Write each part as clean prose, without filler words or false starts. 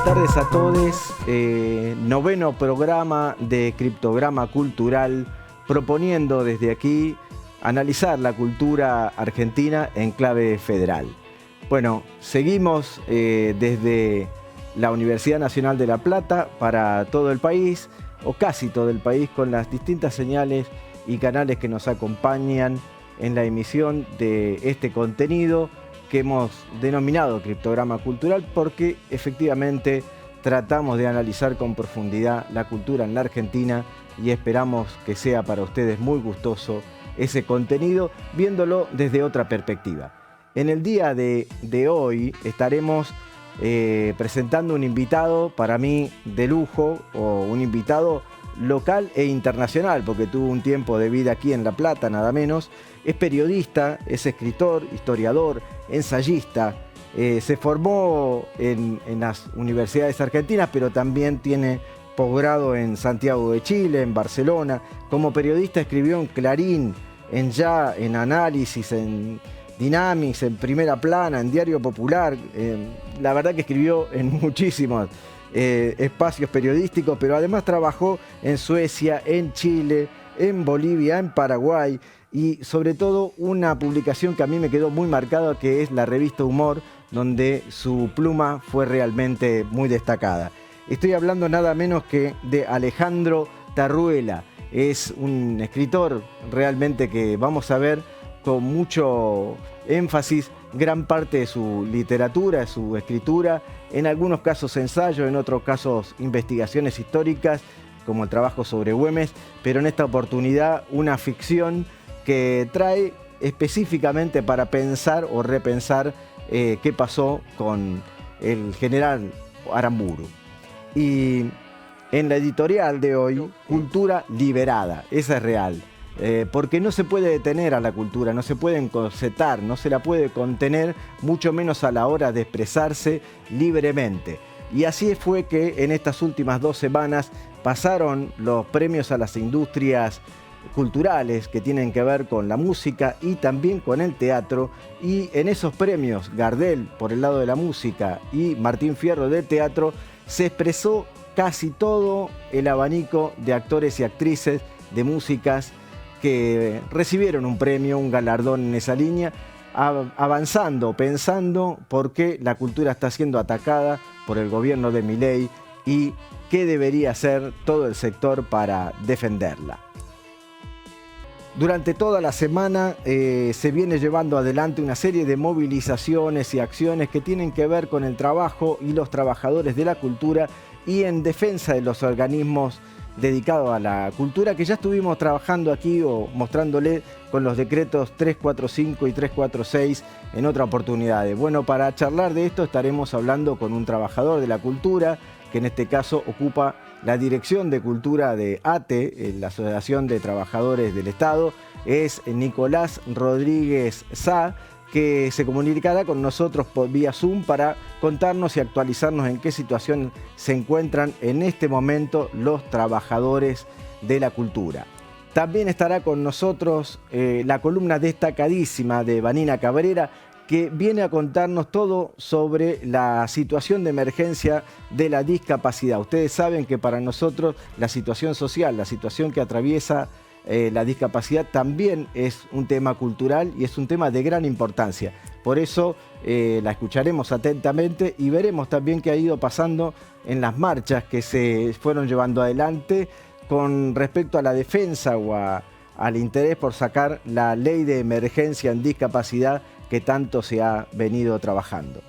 tardes a todos. Noveno programa de Criptograma Cultural, proponiendo desde aquí analizar la cultura argentina en clave federal. Bueno, seguimos desde la Universidad Nacional de La Plata para todo el país, o casi todo el país, con las distintas señales y canales que nos acompañan en la emisión de este contenido que hemos denominado Criptograma Cultural, porque efectivamente tratamos de analizar con profundidad la cultura en la Argentina y esperamos que sea para ustedes muy gustoso ese contenido, viéndolo desde otra perspectiva. En el día de hoy estaremos presentando un invitado para mí de lujo, o un invitado local e internacional, porque tuvo un tiempo de vida aquí en La Plata, nada menos. Es periodista, es escritor, historiador, ensayista. Se formó en las universidades argentinas, pero también tiene posgrado en Santiago de Chile, en Barcelona. Como periodista escribió en Clarín, en Ya, en Análisis, en Dynamics, en Primera Plana, en Diario Popular. La verdad que escribió en muchísimos espacios periodísticos, pero además trabajó en Suecia, en Chile, en Bolivia, en Paraguay, y sobre todo una publicación que a mí me quedó muy marcada, que es la revista Humor, donde su pluma fue realmente muy destacada. Estoy hablando nada menos que de Alejandro Tarruela. Es un escritor realmente que vamos a ver con mucho énfasis gran parte de su literatura, de su escritura, en algunos casos ensayos, en otros casos investigaciones históricas, como el trabajo sobre Güemes, pero en esta oportunidad una ficción que trae específicamente para pensar o repensar qué pasó con el general Aramburu. Y en la editorial de hoy, Cultura Liberada, esa es real. Porque no se puede detener a la cultura, no se puede encorsetar, no se la puede contener, mucho menos a la hora de expresarse libremente. Y así fue que en estas últimas 2 semanas pasaron los premios a las industrias culturales que tienen que ver con la música y también con el teatro, y en esos premios Gardel por el lado de la música y Martín Fierro del teatro se expresó casi todo el abanico de actores y actrices de músicas que recibieron un premio, un galardón en esa línea, avanzando, pensando por qué la cultura está siendo atacada por el gobierno de Milei y qué debería hacer todo el sector para defenderla. Durante toda la semana se viene llevando adelante una serie de movilizaciones y acciones que tienen que ver con el trabajo y los trabajadores de la cultura y en defensa de los organismos dedicados a la cultura, que ya estuvimos trabajando aquí o mostrándole con los decretos 345 y 346 en otra oportunidad. Bueno, para charlar de esto estaremos hablando con un trabajador de la cultura, que en este caso ocupa la Dirección de Cultura de ATE, la Asociación de Trabajadores del Estado. Es Nicolás Rodríguez Sá, que se comunicará con nosotros por vía Zoom para contarnos y actualizarnos en qué situación se encuentran en este momento los trabajadores de la cultura. También estará con nosotros la columna destacadísima de Vanina Cabrera, que viene a contarnos todo sobre la situación de emergencia de la discapacidad. Ustedes saben que para nosotros la situación social, la situación que atraviesa la discapacidad también es un tema cultural y es un tema de gran importancia. Por eso la escucharemos atentamente y veremos también qué ha ido pasando en las marchas que se fueron llevando adelante con respecto a la defensa o al interés por sacar la ley de emergencia en discapacidad que tanto se ha venido trabajando.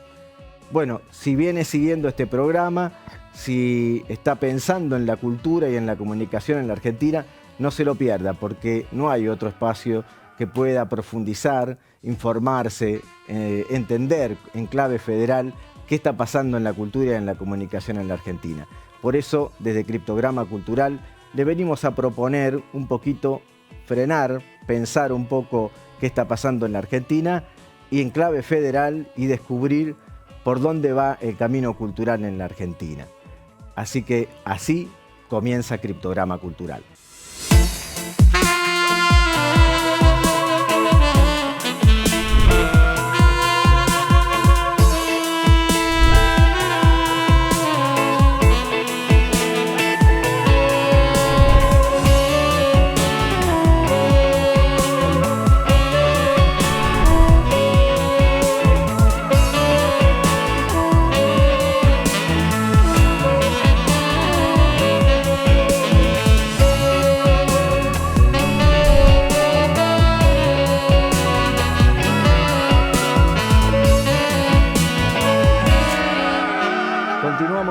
Bueno, si viene siguiendo este programa, si está pensando en la cultura y en la comunicación en la Argentina, no se lo pierda, porque no hay otro espacio que pueda profundizar, informarse, entender en clave federal qué está pasando en la cultura y en la comunicación en la Argentina. Por eso, desde Criptograma Cultural, le venimos a proponer un poquito frenar, pensar un poco qué está pasando en la Argentina y en clave federal, y descubrir por dónde va el camino cultural en la Argentina. Así que así comienza Criptograma Cultural.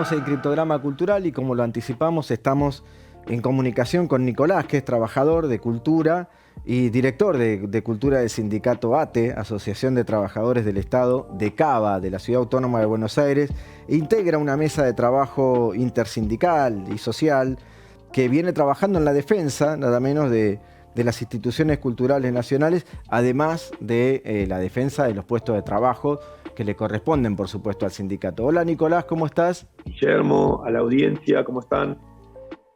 Estamos en Criptograma Cultural y como lo anticipamos estamos en comunicación con Nicolás, que es trabajador de cultura y director de cultura del sindicato ATE, Asociación de Trabajadores del Estado de Cava, de la Ciudad Autónoma de Buenos Aires, e integra una mesa de trabajo intersindical y social que viene trabajando en la defensa, nada menos de las instituciones culturales nacionales, además de la defensa de los puestos de trabajo que le corresponden, por supuesto, al sindicato. Hola Nicolás, ¿cómo estás? Guillermo, a la audiencia, ¿cómo están?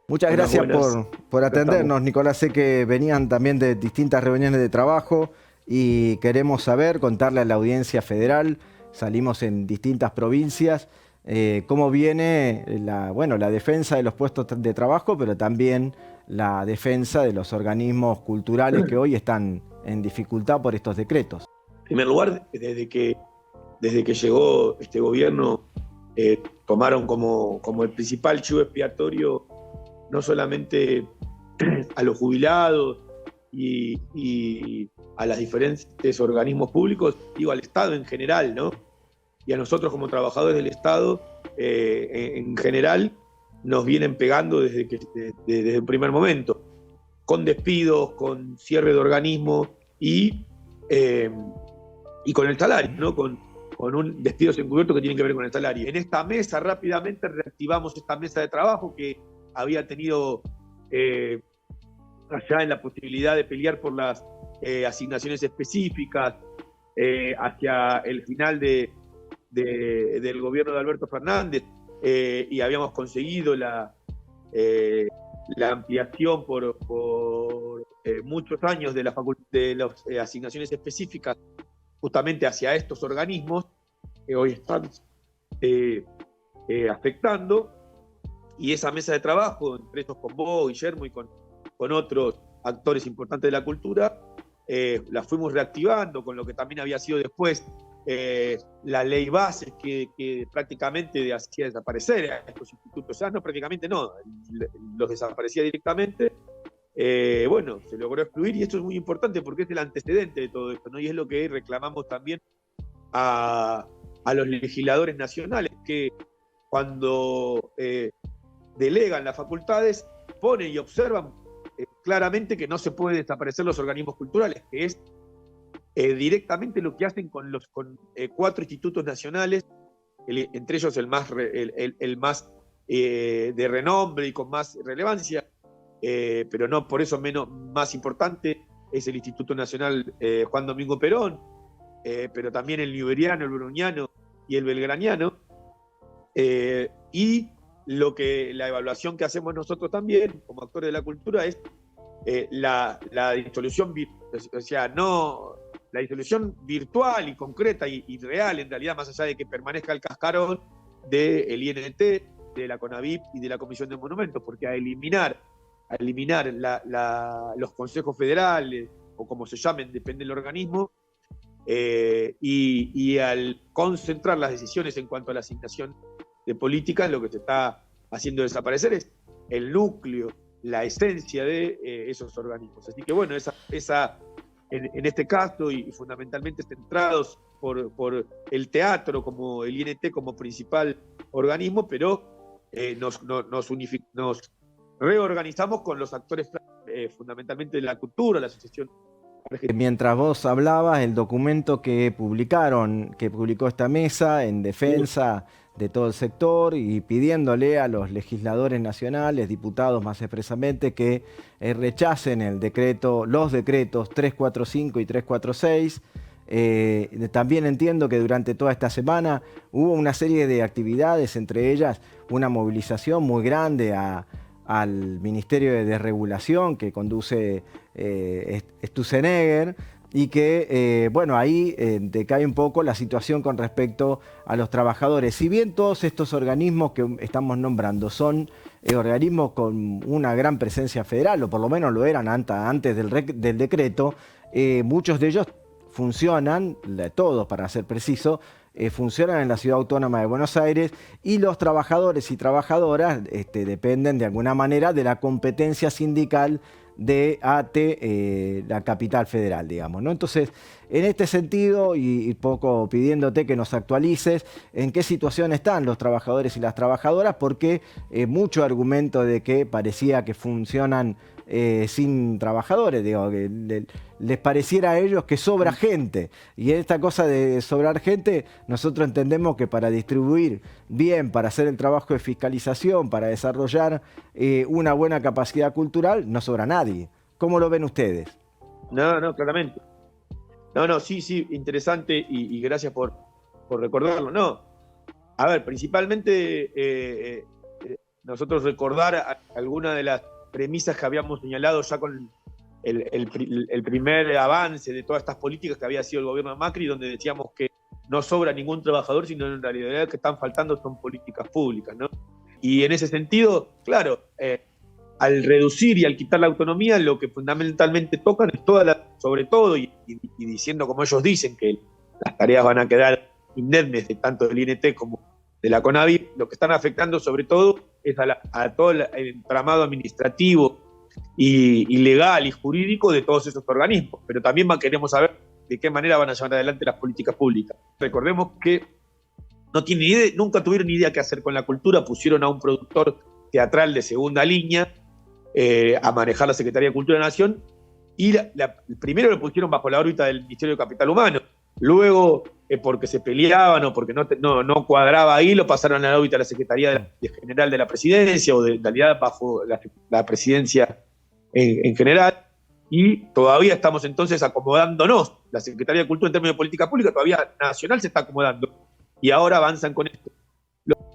Muchas gracias por atendernos, Nicolás. Sé que venían también de distintas reuniones de trabajo y queremos saber, contarle a la audiencia federal, salimos en distintas provincias, cómo viene la defensa de los puestos de trabajo, pero también la defensa de los organismos culturales que hoy están en dificultad por estos decretos. En primer lugar, desde que llegó este gobierno, tomaron como el principal chivo expiatorio no solamente a los jubilados y a los diferentes organismos públicos, digo al Estado en general, ¿no? Y a nosotros como trabajadores del Estado, en general, nos vienen pegando desde el primer momento, con despidos, con cierre de organismos y con el salario, ¿no? Con un despidos encubiertos que tienen que ver con el salario. En esta mesa rápidamente reactivamos esta mesa de trabajo que había tenido allá en la posibilidad de pelear por las asignaciones específicas hacia el final del gobierno de Alberto Fernández, y habíamos conseguido la ampliación por muchos años de las asignaciones específicas justamente hacia estos organismos que hoy están afectando. Y esa mesa de trabajo, entre estos con vos, Guillermo, y con otros actores importantes de la cultura, la fuimos reactivando con lo que también había sido después la ley base que prácticamente hacía desaparecer a estos institutos. O sea, no, prácticamente no, los desaparecía directamente. Bueno, se logró excluir, y esto es muy importante porque es el antecedente de todo esto, ¿no? Y es lo que reclamamos también a los legisladores nacionales, que cuando delegan las facultades, ponen y observan claramente que no se puede desaparecer los organismos culturales, que es directamente lo que hacen con 4 institutos nacionales, entre ellos el más de renombre y con más relevancia, pero no por eso más importante, es el Instituto Nacional Juan Domingo Perón, pero también el newberiano, el browniano y el belgraniano, y la evaluación que hacemos nosotros también como actores de la cultura es la disolución, o sea, no la disolución virtual y concreta y real, en realidad, más allá de que permanezca el cascarón del INT, de la CONAVIP y de la Comisión de Monumentos, porque a eliminar los consejos federales, o como se llamen, depende del organismo, y al concentrar las decisiones en cuanto a la asignación de políticas, lo que se está haciendo desaparecer es el núcleo, la esencia de esos organismos. Así que bueno, en este caso, y fundamentalmente centrados por el teatro como el INT como principal organismo, pero nos reorganizamos con los actores fundamentalmente de la cultura, la asociación. Mientras vos hablabas, el documento que publicó esta mesa en defensa de todo el sector y pidiéndole a los legisladores nacionales, diputados más expresamente, que rechacen los decretos 345 y 346. También entiendo que durante toda esta semana hubo una serie de actividades, entre ellas una movilización muy grande al Ministerio de Desregulación que conduce Sturzenegger, y que, ahí decae un poco la situación con respecto a los trabajadores. Si bien todos estos organismos que estamos nombrando son organismos con una gran presencia federal, o por lo menos lo eran antes del decreto, muchos de ellos funcionan, todos para ser preciso, funcionan en la Ciudad Autónoma de Buenos Aires, y los trabajadores y trabajadoras dependen de alguna manera de la competencia sindical de ATE, la capital federal, digamos, ¿no? Entonces, en este sentido, y poco pidiéndote que nos actualices, ¿en qué situación están los trabajadores y las trabajadoras? Porque mucho argumento de que parecía que funcionan sin trabajadores, digo, que les pareciera a ellos que sobra gente. Y en esta cosa de sobrar gente, nosotros entendemos que para distribuir bien, para hacer el trabajo de fiscalización, para desarrollar una buena capacidad cultural, no sobra nadie. ¿Cómo lo ven ustedes? No, claramente. No, sí, interesante y gracias por recordarlo. No, a ver, principalmente nosotros recordar algunas de las premisas que habíamos señalado ya con el primer avance de todas estas políticas que había sido el gobierno de Macri, donde decíamos que no sobra ningún trabajador, sino en realidad que están faltando son políticas públicas, ¿no? Y en ese sentido, claro, al reducir y al quitar la autonomía, lo que fundamentalmente tocan es sobre todo, y diciendo como ellos dicen, que las tareas van a quedar indemnes de tanto del INT como de la CONAVI, lo que están afectando sobre todo es a todo el entramado administrativo y legal y jurídico de todos esos organismos, pero también queremos saber de qué manera van a llevar adelante las políticas públicas. Recordemos que nunca tuvieron ni idea qué hacer con la cultura, pusieron a un productor teatral de segunda línea a manejar la Secretaría de Cultura de la Nación, y primero lo pusieron bajo la órbita del Ministerio de Capital Humano, luego porque se peleaban o porque no cuadraba ahí, lo pasaron a la órbita de la Secretaría General de la Presidencia, o de realidad bajo la Presidencia en general, y todavía estamos entonces acomodándonos. La Secretaría de Cultura en términos de política pública todavía nacional se está acomodando, y ahora avanzan con esto.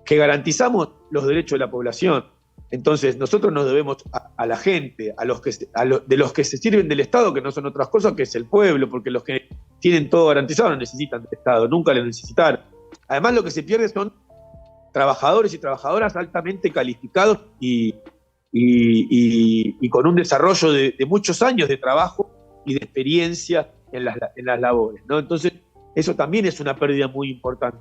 Que garantizamos los derechos de la población. Entonces nosotros nos debemos a la gente, de los que se sirven del Estado, que no son otras cosas que es el pueblo, porque los que tienen todo garantizado no necesitan del Estado, nunca lo necesitaron. Además, lo que se pierde son trabajadores y trabajadoras altamente calificados y con un desarrollo de muchos años de trabajo y de experiencia en las labores, ¿no? Entonces, eso también es una pérdida muy importante.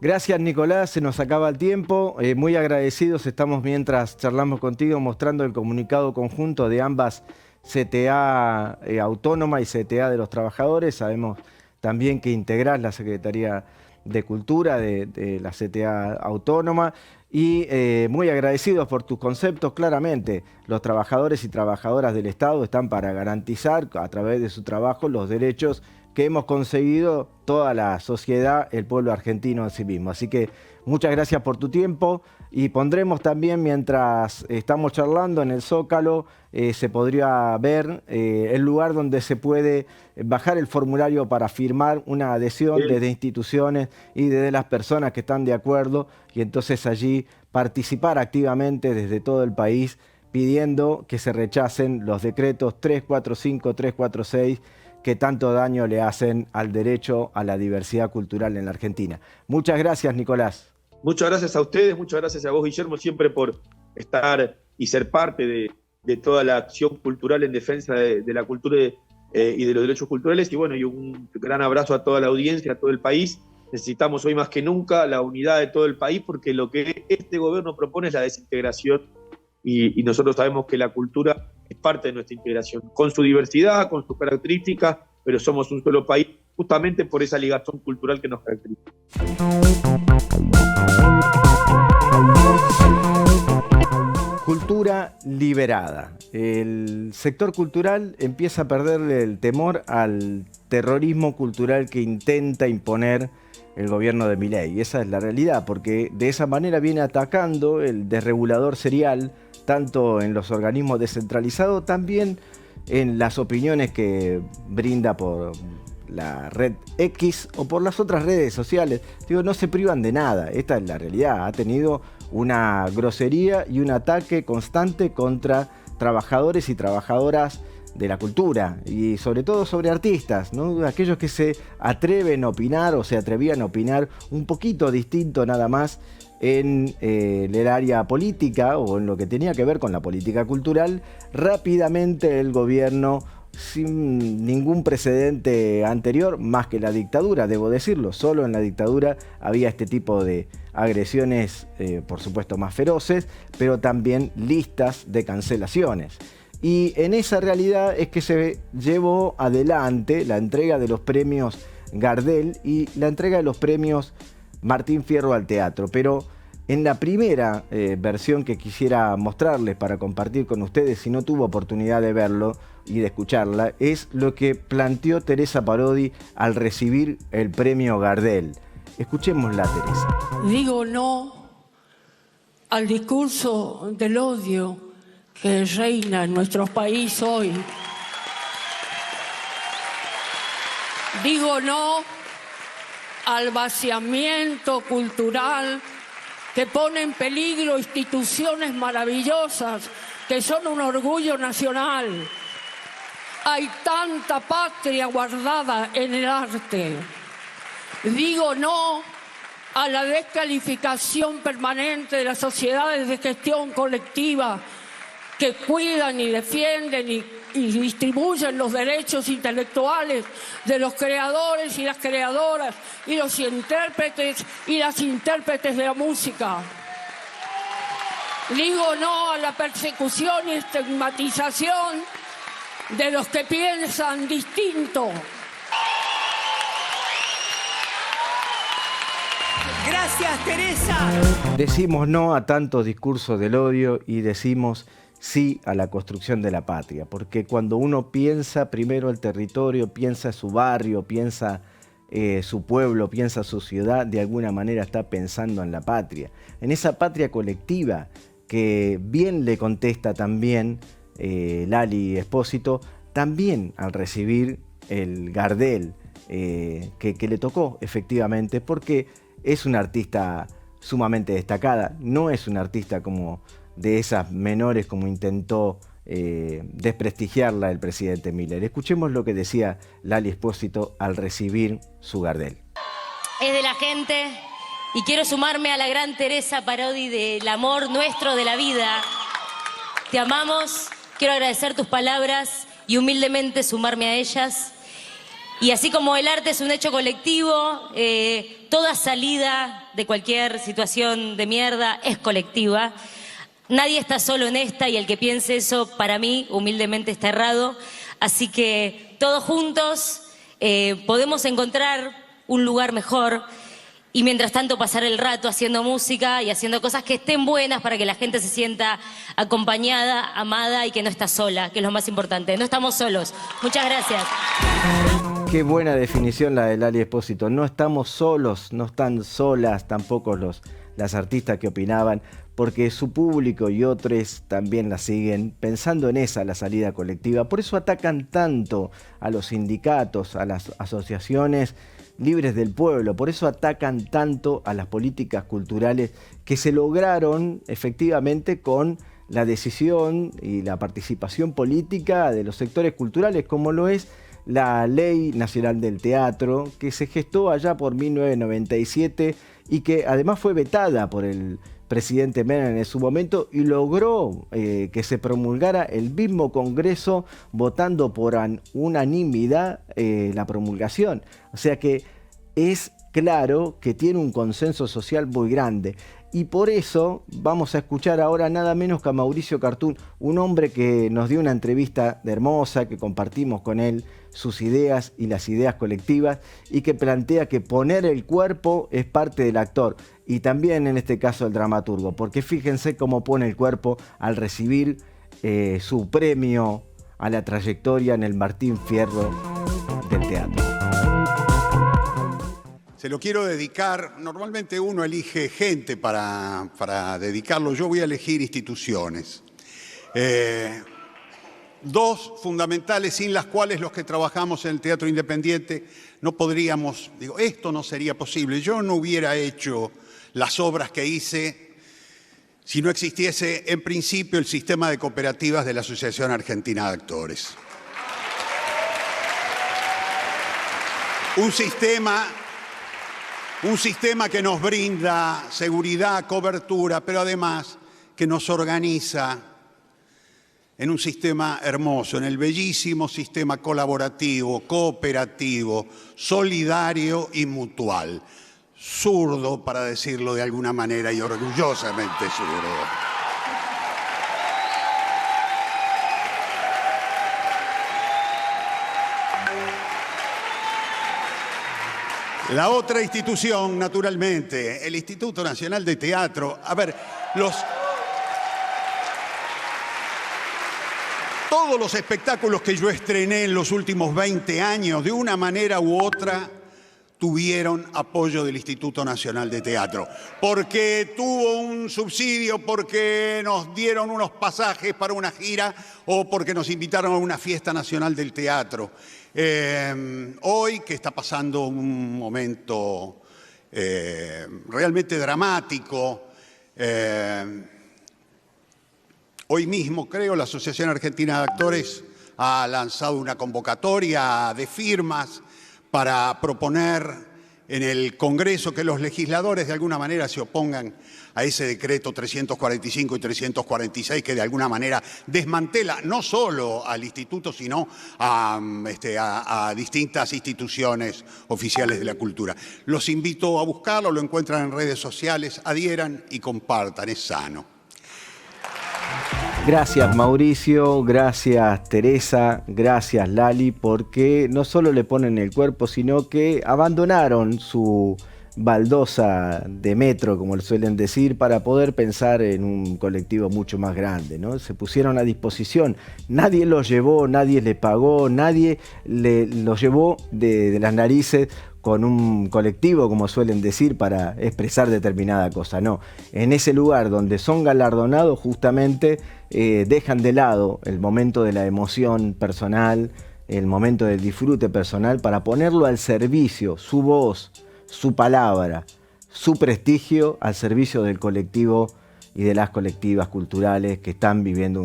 Gracias, Nicolás, se nos acaba el tiempo. Muy agradecidos estamos mientras charlamos contigo, mostrando el comunicado conjunto de ambas CTA autónoma y CTA de los trabajadores. Sabemos también que integrás la Secretaría de Cultura de la CTA autónoma. Y muy agradecidos por tus conceptos. Claramente, los trabajadores y trabajadoras del Estado están para garantizar a través de su trabajo los derechos que hemos conseguido toda la sociedad, el pueblo argentino en sí mismo. Así que muchas gracias por tu tiempo, y pondremos también, mientras estamos charlando en el Zócalo, se podría ver el lugar donde se puede bajar el formulario para firmar una adhesión desde instituciones y desde las personas que están de acuerdo, y entonces allí participar activamente desde todo el país pidiendo que se rechacen los decretos 345, 346, que tanto daño le hacen al derecho a la diversidad cultural en la Argentina. Muchas gracias, Nicolás. Muchas gracias a ustedes, muchas gracias a vos, Guillermo, siempre por estar y ser parte de toda la acción cultural en defensa de la cultura y de los derechos culturales. Y bueno, y un gran abrazo a toda la audiencia, a todo el país. Necesitamos hoy más que nunca la unidad de todo el país, porque lo que este gobierno propone es la desintegración, y nosotros sabemos que la cultura es parte de nuestra integración, con su diversidad, con sus características, pero somos un solo país, justamente por esa ligazón cultural que nos caracteriza. Cultura liberada. El sector cultural empieza a perderle el temor al terrorismo cultural que intenta imponer el gobierno de Milei. Esa es la realidad, porque de esa manera viene atacando el desregulador serial, tanto en los organismos descentralizados, también en las opiniones que brinda por la red X o por las otras redes sociales. Digo, no se privan de nada, esta es la realidad. Ha tenido una grosería y un ataque constante contra trabajadores y trabajadoras de la cultura, y sobre todo sobre artistas, ¿no? Aquellos que se atreven a opinar o se atrevían a opinar un poquito distinto nada más en el área política o en lo que tenía que ver con la política cultural. Rápidamente el gobierno, sin ningún precedente anterior, más que la dictadura, debo decirlo, solo en la dictadura había este tipo de agresiones, por supuesto más feroces, pero también listas de cancelaciones. Y en esa realidad es que se llevó adelante la entrega de los premios Gardel y la entrega de los premios Martín Fierro al teatro. Pero en la primera versión que quisiera mostrarles para compartir con ustedes, si no tuvo oportunidad de verlo y de escucharla, es lo que planteó Teresa Parodi al recibir el premio Gardel. Escuchémosla, Teresa. Digo no al discurso del odio que reina en nuestro país hoy. Digo no al vaciamiento cultural que pone en peligro instituciones maravillosas que son un orgullo nacional. Hay tanta patria guardada en el arte. Digo no a la descalificación permanente de las sociedades de gestión colectiva que cuidan y defienden y distribuyen los derechos intelectuales de los creadores y las creadoras y los intérpretes y las intérpretes de la música. Digo no a la persecución y estigmatización de los que piensan distinto. Gracias, Teresa. Decimos no a tantos discursos del odio y decimos sí a la construcción de la patria, porque cuando uno piensa primero el territorio, piensa su barrio, piensa su pueblo, piensa su ciudad, de alguna manera está pensando en la patria, en esa patria colectiva que bien le contesta también Lali Espósito, también al recibir el Gardel que le tocó efectivamente, porque es una artista sumamente destacada, no es una artista como de esas menores como intentó desprestigiarla el presidente Miller. Escuchemos lo que decía Lali Espósito al recibir su Gardel. Es de la gente y quiero sumarme a la gran Teresa Parodi del amor nuestro de la vida. Te amamos, quiero agradecer tus palabras y humildemente sumarme a ellas. Y así como el arte es un hecho colectivo, toda salida de cualquier situación de mierda es colectiva. Nadie está solo en esta y el que piense eso, para mí, humildemente está errado. Así que todos juntos podemos encontrar un lugar mejor y mientras tanto pasar el rato haciendo música y haciendo cosas que estén buenas para que la gente se sienta acompañada, amada y que no está sola, que es lo más importante. No estamos solos. Muchas gracias. Qué buena definición la de Lali Espósito. No estamos solos, no están solas tampoco las artistas que opinaban, porque su público y otros también la siguen pensando en esa, la salida colectiva. Por eso atacan tanto a los sindicatos, a las asociaciones libres del pueblo, por eso atacan tanto a las políticas culturales que se lograron efectivamente con la decisión y la participación política de los sectores culturales, como lo es la Ley Nacional del Teatro, que se gestó allá por 1997 y que además fue vetada por el presidente Menem en su momento y logró que se promulgara el mismo Congreso votando por unanimidad la promulgación. O sea que es claro que tiene un consenso social muy grande. Y por eso vamos a escuchar ahora nada menos que a Mauricio Cartún, un hombre que nos dio una entrevista hermosa, que compartimos con él sus ideas y las ideas colectivas, y que plantea que poner el cuerpo es parte del actor, y también en este caso el dramaturgo, porque fíjense cómo pone el cuerpo al recibir su premio a la trayectoria en el Martín Fierro del teatro. Se lo quiero dedicar, normalmente uno elige gente para dedicarlo, yo voy a elegir instituciones. Dos fundamentales sin las cuales los que trabajamos en el teatro independiente no podríamos, esto no sería posible. Yo no hubiera hecho las obras que hice si no existiese en principio el sistema de cooperativas de la Asociación Argentina de Actores. Un sistema que nos brinda seguridad, cobertura, pero además que nos organiza en un sistema hermoso, en el bellísimo sistema colaborativo, cooperativo, solidario y mutual. Zurdo, para decirlo de alguna manera, y orgullosamente zurdo. La otra institución, naturalmente, el Instituto Nacional de Teatro. A ver, todos los espectáculos que yo estrené en los últimos 20 años, de una manera u otra, tuvieron apoyo del Instituto Nacional de Teatro. Porque tuvo un subsidio, porque nos dieron unos pasajes para una gira o porque nos invitaron a una fiesta nacional del teatro. Hoy, que está pasando un momento realmente dramático, hoy mismo, creo, la Asociación Argentina de Actores ha lanzado una convocatoria de firmas para proponer en el Congreso que los legisladores de alguna manera se opongan a ese decreto 345 y 346 que de alguna manera desmantela no solo al instituto, sino a distintas instituciones oficiales de la cultura. Los invito a buscarlo, lo encuentran en redes sociales, adhieran y compartan, es sano. Gracias Mauricio, gracias Teresa, gracias Lali, porque no solo le ponen el cuerpo, sino que abandonaron su baldosa de metro, como le suelen decir, para poder pensar en un colectivo mucho más grande, ¿no? Se pusieron a disposición, nadie los llevó, nadie les pagó, nadie los llevó de las narices con un colectivo, como suelen decir, para expresar determinada cosa. No, en ese lugar donde son galardonados, justamente dejan de lado el momento de la emoción personal, el momento del disfrute personal, para ponerlo al servicio, su voz, su palabra, su prestigio al servicio del colectivo y de las colectivas culturales que están viviendo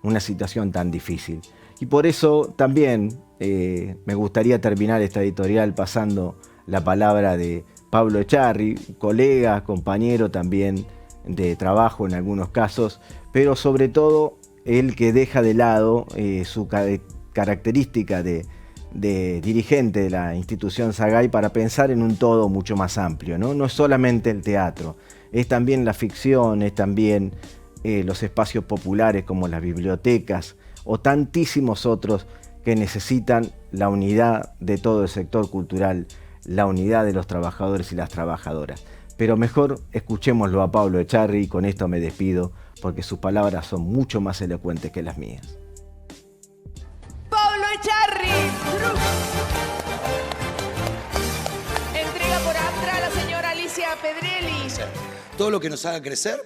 una situación tan difícil. Y por eso también me gustaría terminar esta editorial pasando la palabra de Pablo Echarri, colega, compañero también de trabajo en algunos casos, pero sobre todo el que deja de lado su característica de dirigente de la institución Sagay para pensar en un todo mucho más amplio, ¿no? No es solamente el teatro, es también la ficción, es también los espacios populares como las bibliotecas o tantísimos otros que necesitan la unidad de todo el sector cultural, la unidad de los trabajadores y las trabajadoras. Pero mejor escuchémoslo a Pablo Echarri y con esto me despido porque sus palabras son mucho más elocuentes que las mías. Pablo Echarri. Entrega por ANTRA a la señora Alicia Pedrelli. Todo lo que nos haga crecer,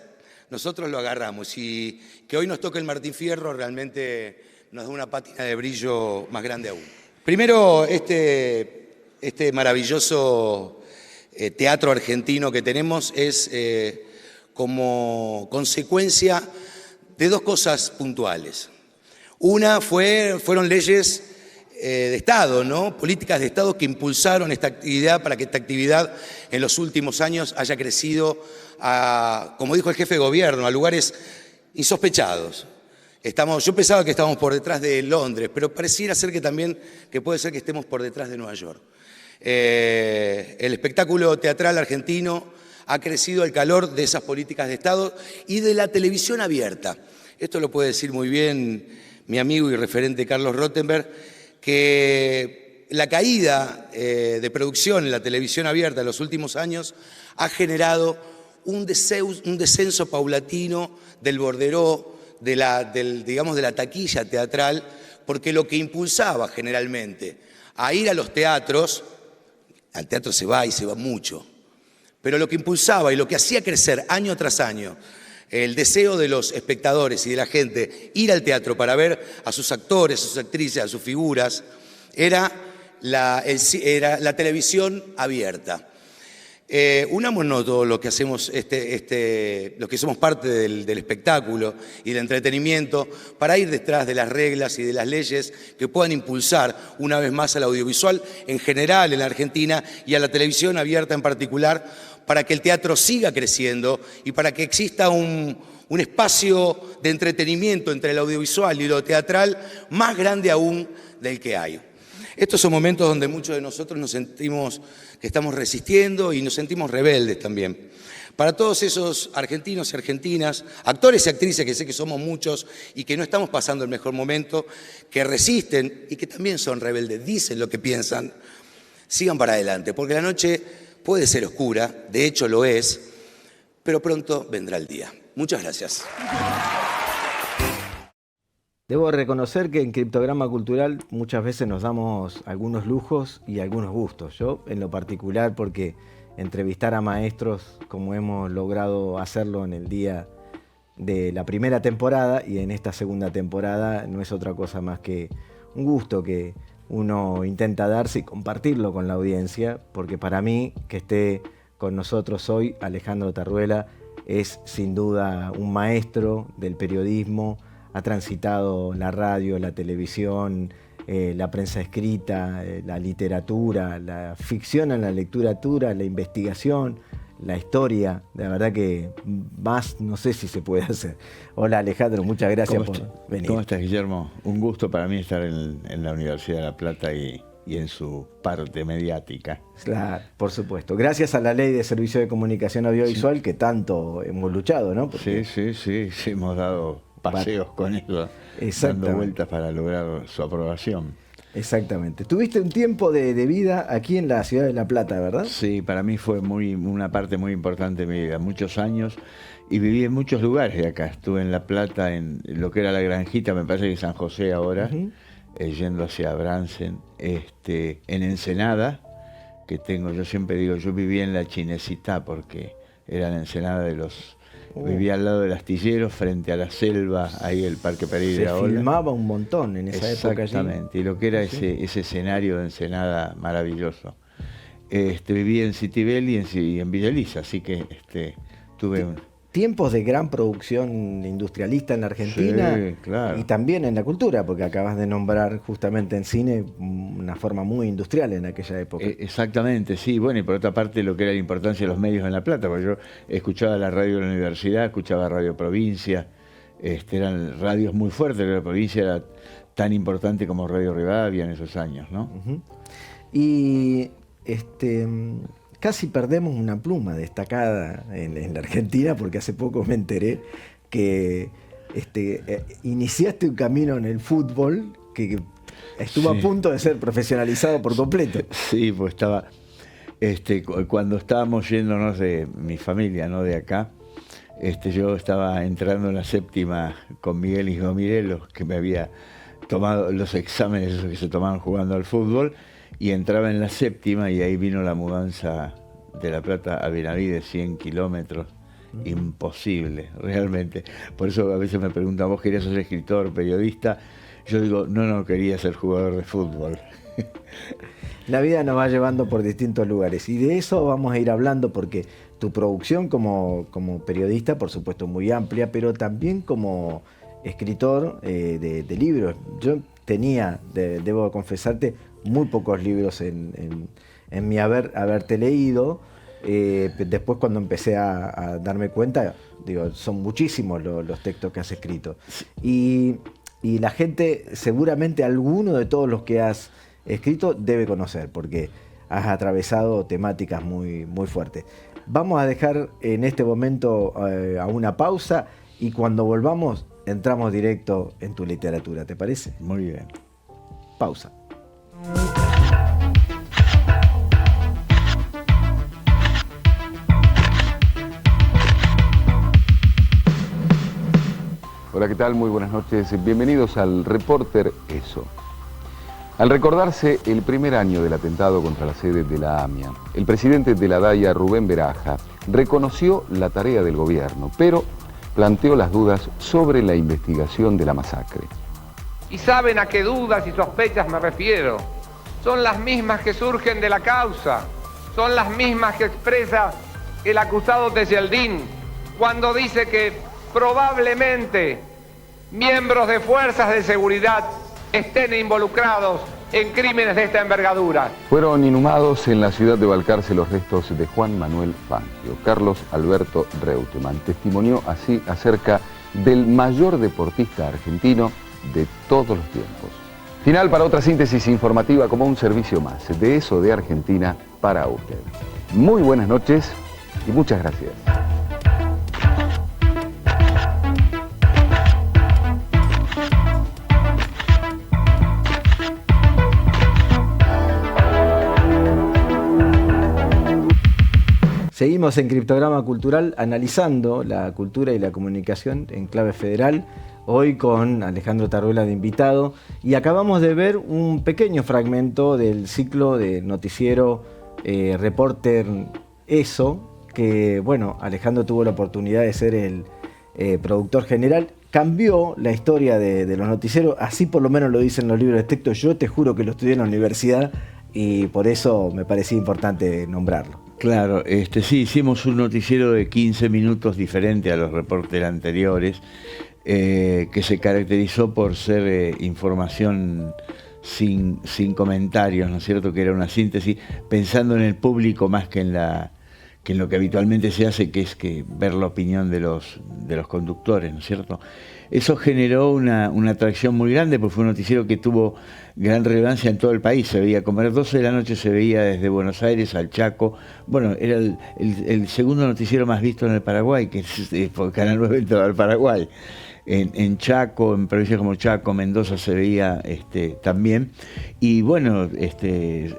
nosotros lo agarramos. Y que hoy nos toque el Martín Fierro realmente nos da una pátina de brillo más grande aún. Primero, este maravilloso teatro argentino que tenemos es como consecuencia de dos cosas puntuales. Una fueron leyes de Estado, ¿no? Políticas de Estado que impulsaron esta actividad para que esta actividad en los últimos años haya crecido a, como dijo el jefe de gobierno, a lugares insospechados. Yo pensaba que estábamos por detrás de Londres, pero pareciera ser que también puede ser que estemos por detrás de Nueva York. El espectáculo teatral argentino ha crecido al calor de esas políticas de Estado y de la televisión abierta. Esto lo puede decir muy bien mi amigo y referente Carlos Rottenberg, que la caída de producción en la televisión abierta en los últimos años ha generado un descenso paulatino del borderó, de la taquilla teatral, porque lo que impulsaba generalmente a ir a los teatros, al teatro se va y se va mucho, pero lo que impulsaba y lo que hacía crecer año tras año el deseo de los espectadores y de la gente ir al teatro para ver a sus actores, a sus actrices, a sus figuras, era la televisión abierta. Unámonos todos los que hacemos los que somos parte del espectáculo y del entretenimiento para ir detrás de las reglas y de las leyes que puedan impulsar una vez más al audiovisual en general en la Argentina y a la televisión abierta en particular, para que el teatro siga creciendo y para que exista un espacio de entretenimiento entre el audiovisual y lo teatral más grande aún del que hay. Estos son momentos donde muchos de nosotros nos sentimos que estamos resistiendo y nos sentimos rebeldes también. Para todos esos argentinos y argentinas, actores y actrices, que sé que somos muchos y que no estamos pasando el mejor momento, que resisten y que también son rebeldes, dicen lo que piensan, sigan para adelante, porque la noche puede ser oscura, de hecho lo es, pero pronto vendrá el día. Muchas gracias. Debo reconocer que en Criptograma Cultural muchas veces nos damos algunos lujos y algunos gustos. Yo, en lo particular, porque entrevistar a maestros, como hemos logrado hacerlo en el día de la primera temporada y en esta segunda temporada, no es otra cosa más que un gusto que uno intenta darse y compartirlo con la audiencia, porque para mí, que esté con nosotros hoy Alejandro Tarruela es sin duda un maestro del periodismo. Ha transitado la radio, la televisión, la prensa escrita, la literatura, la ficción en la literatura, la investigación, la historia. De verdad que más no sé si se puede hacer. Hola Alejandro, muchas gracias por venir. ¿Cómo estás, Guillermo? Un gusto para mí estar en la Universidad de La Plata y en su parte mediática. Claro, por supuesto. Gracias a la Ley de Servicio de Comunicación Audiovisual, que tanto hemos luchado, ¿no? Porque Sí, hemos dado paseos con eso, dando vueltas para lograr su aprobación. Exactamente. Tuviste un tiempo de vida aquí en la ciudad de La Plata, ¿verdad? Sí, para mí fue una parte muy importante de mi vida, muchos años, y viví en muchos lugares de acá. Estuve en La Plata, en lo que era la Granjita, me parece que San José ahora, yendo hacia Bransen, en Ensenada, que yo siempre digo, yo viví en la Chinecita porque era la Ensenada de los... Vivía al lado del astillero, frente a la selva, ahí el Parque Pereira. Se filmaba un montón en esa época. Exactamente, y lo que era ese escenario de Ensenada maravilloso. Viví en Citibel y en Villa Elisa, así que tuve tiempos de gran producción industrialista en la Argentina, sí, claro. Y también en la cultura, porque acabas de nombrar justamente en cine una forma muy industrial en aquella época. Exactamente, sí. Bueno, y por otra parte lo que era la importancia de los medios en La Plata, porque yo escuchaba la radio de la universidad, escuchaba Radio Provincia, eran radios muy fuertes, la provincia era tan importante como Radio Rivadavia en esos años, ¿no? Y casi perdemos una pluma destacada en la Argentina, porque hace poco me enteré que iniciaste un camino en el fútbol que estuvo a punto de ser profesionalizado por completo. Sí, pues estaba, cuando estábamos yéndonos de mi familia, ¿no? De acá, yo estaba entrando en la séptima con Miguel Isgomirelos, que me había tomado los exámenes esos que se tomaban jugando al fútbol, y entraba en la séptima y ahí vino la mudanza de La Plata a Benavides, 100 kilómetros. Imposible, realmente. Por eso a veces me preguntan, ¿vos querías ser escritor, periodista? Yo digo, no quería ser jugador de fútbol. La vida nos va llevando por distintos lugares y de eso vamos a ir hablando, porque tu producción como periodista, por supuesto, muy amplia, pero también como escritor de libros. Yo tenía, debo confesarte, muy pocos libros en mi haberte leído. Después, cuando empecé a darme cuenta, digo, son muchísimos los textos que has escrito. Y la gente, seguramente alguno de todos los que has escrito debe conocer, porque has atravesado temáticas muy, muy fuertes. Vamos a dejar en este momento a una pausa y cuando volvamos entramos directo en tu literatura, ¿te parece? Muy bien. Pausa. Hola, ¿qué tal? Muy buenas noches. Bienvenidos al Reporter Eso. Al recordarse el primer año del atentado contra la sede de la AMIA, el presidente de la DAIA, Rubén Beraja, reconoció la tarea del gobierno, pero planteó las dudas sobre la investigación de la masacre. ¿Y saben a qué dudas y sospechas me refiero? Son las mismas que surgen de la causa, son las mismas que expresa el acusado Teyaldín cuando dice que probablemente miembros de fuerzas de seguridad estén involucrados en crímenes de esta envergadura. Fueron inhumados en la ciudad de Balcarce los restos de Juan Manuel Fangio. Carlos Alberto Reutemann testimonió así acerca del mayor deportista argentino de todos los tiempos. Final para otra síntesis informativa como un servicio más de Eso de Argentina para usted. Muy buenas noches y muchas gracias. Seguimos en Criptograma Cultural analizando la cultura y la comunicación en clave federal, hoy con Alejandro Taruela de invitado, y acabamos de ver un pequeño fragmento del ciclo de noticiero Reporter ESO, que bueno, Alejandro tuvo la oportunidad de ser el productor general. Cambió la historia de los noticieros, así por lo menos lo dicen los libros de texto. Yo te juro que lo estudié en la universidad y por eso me parecía importante nombrarlo. Claro, sí, hicimos un noticiero de 15 minutos diferente a los reportes anteriores, que se caracterizó por ser información sin comentarios, ¿no es cierto? Que era una síntesis, pensando en el público más que en lo que habitualmente se hace, que es ver la opinión de los conductores, ¿no es cierto? Eso generó una atracción muy grande, porque fue un noticiero que tuvo gran relevancia en todo el país. Se veía, como a las 12 de la noche, se veía desde Buenos Aires al Chaco. Bueno, era el segundo noticiero más visto en el Paraguay, que es por Canal 9 en todo el Paraguay. En Chaco, en provincias como Chaco, Mendoza se veía también. Y bueno,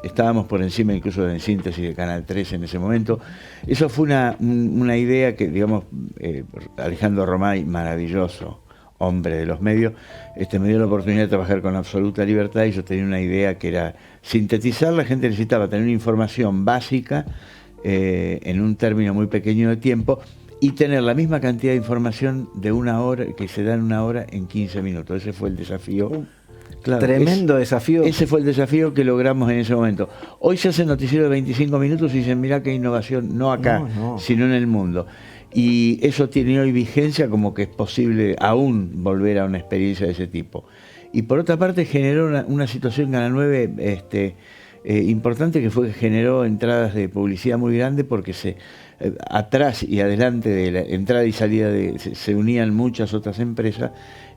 estábamos por encima incluso de síntesis de Canal 3 en ese momento. Eso fue una idea que, digamos, Alejandro Romay, maravilloso hombre de los medios, me dio la oportunidad de trabajar con absoluta libertad, y yo tenía una idea que era sintetizar. La gente necesitaba tener una información básica en un término muy pequeño de tiempo, y tener la misma cantidad de información de una hora, que se da en una hora, en 15 minutos. Ese fue el desafío. Claro, tremendo desafío. Ese fue el desafío que logramos en ese momento. Hoy se hace noticiero de 25 minutos y dicen, mirá qué innovación, no acá, sino en el mundo. Y eso tiene hoy vigencia, como que es posible aún volver a una experiencia de ese tipo. Y por otra parte generó una situación en Canal 9 importante, que fue que generó entradas de publicidad muy grande, porque atrás y adelante de la entrada y salida se unían muchas otras empresas,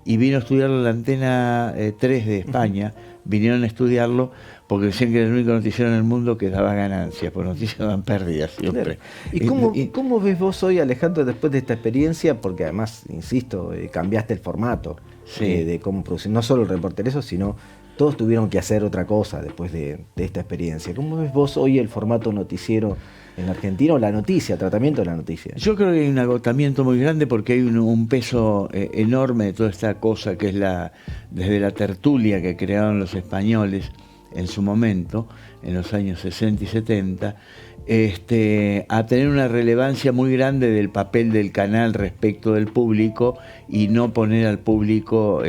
y vino a estudiar la Antena 3 de España. Vinieron a estudiarlo porque decían que era el único noticiero en el mundo que daba ganancias, porque noticias dan pérdidas siempre. Claro. ¿Y cómo ves vos hoy, Alejandro, después de esta experiencia? Porque además, insisto, cambiaste el formato de cómo producir, no solo el Reporter ESO, sino todos tuvieron que hacer otra cosa después de esta experiencia. ¿Cómo ves vos hoy el formato noticiero en Argentina, o la noticia, tratamiento de la noticia? Yo creo que hay un agotamiento muy grande, porque hay un peso enorme de toda esta cosa, que es desde la tertulia que crearon los españoles en su momento, en los años 60 y 70, a tener una relevancia muy grande del papel del canal respecto del público, y no poner al público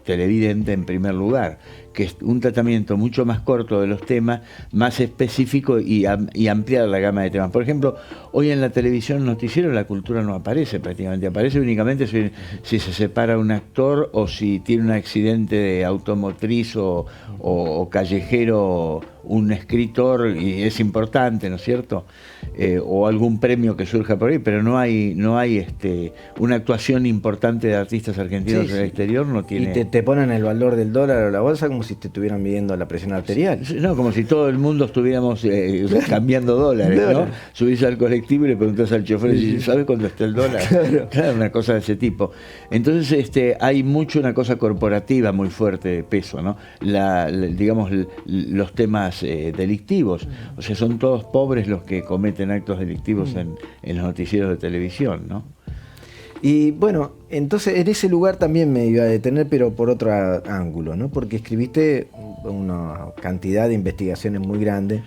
televidente en primer lugar, que es un tratamiento mucho más corto de los temas, más específico, y ampliar la gama de temas. Por ejemplo, hoy en la televisión noticiero la cultura no aparece prácticamente, aparece únicamente si se separa un actor, o si tiene un accidente de automotriz o callejero un escritor, y es importante, ¿no es cierto? O algún premio que surja por ahí, pero no hay una actuación importante de artistas argentinos en el exterior. No tiene. Y te ponen el valor del dólar o la bolsa como si te estuvieran midiendo la presión arterial. No, como si todo el mundo estuviéramos cambiando dólares, ¿no? Subís al colectivo y le preguntás al chofer, ¿sabes cuánto está el dólar? Claro, una cosa de ese tipo. Entonces hay mucho una cosa corporativa muy fuerte de peso, ¿no? Digamos, los temas delictivos. O sea, son todos pobres los que cometen actos delictivos en los noticieros de televisión, ¿no? Y bueno, entonces en ese lugar también me iba a detener, pero por otro ángulo, ¿no? Porque escribiste una cantidad de investigaciones muy grande.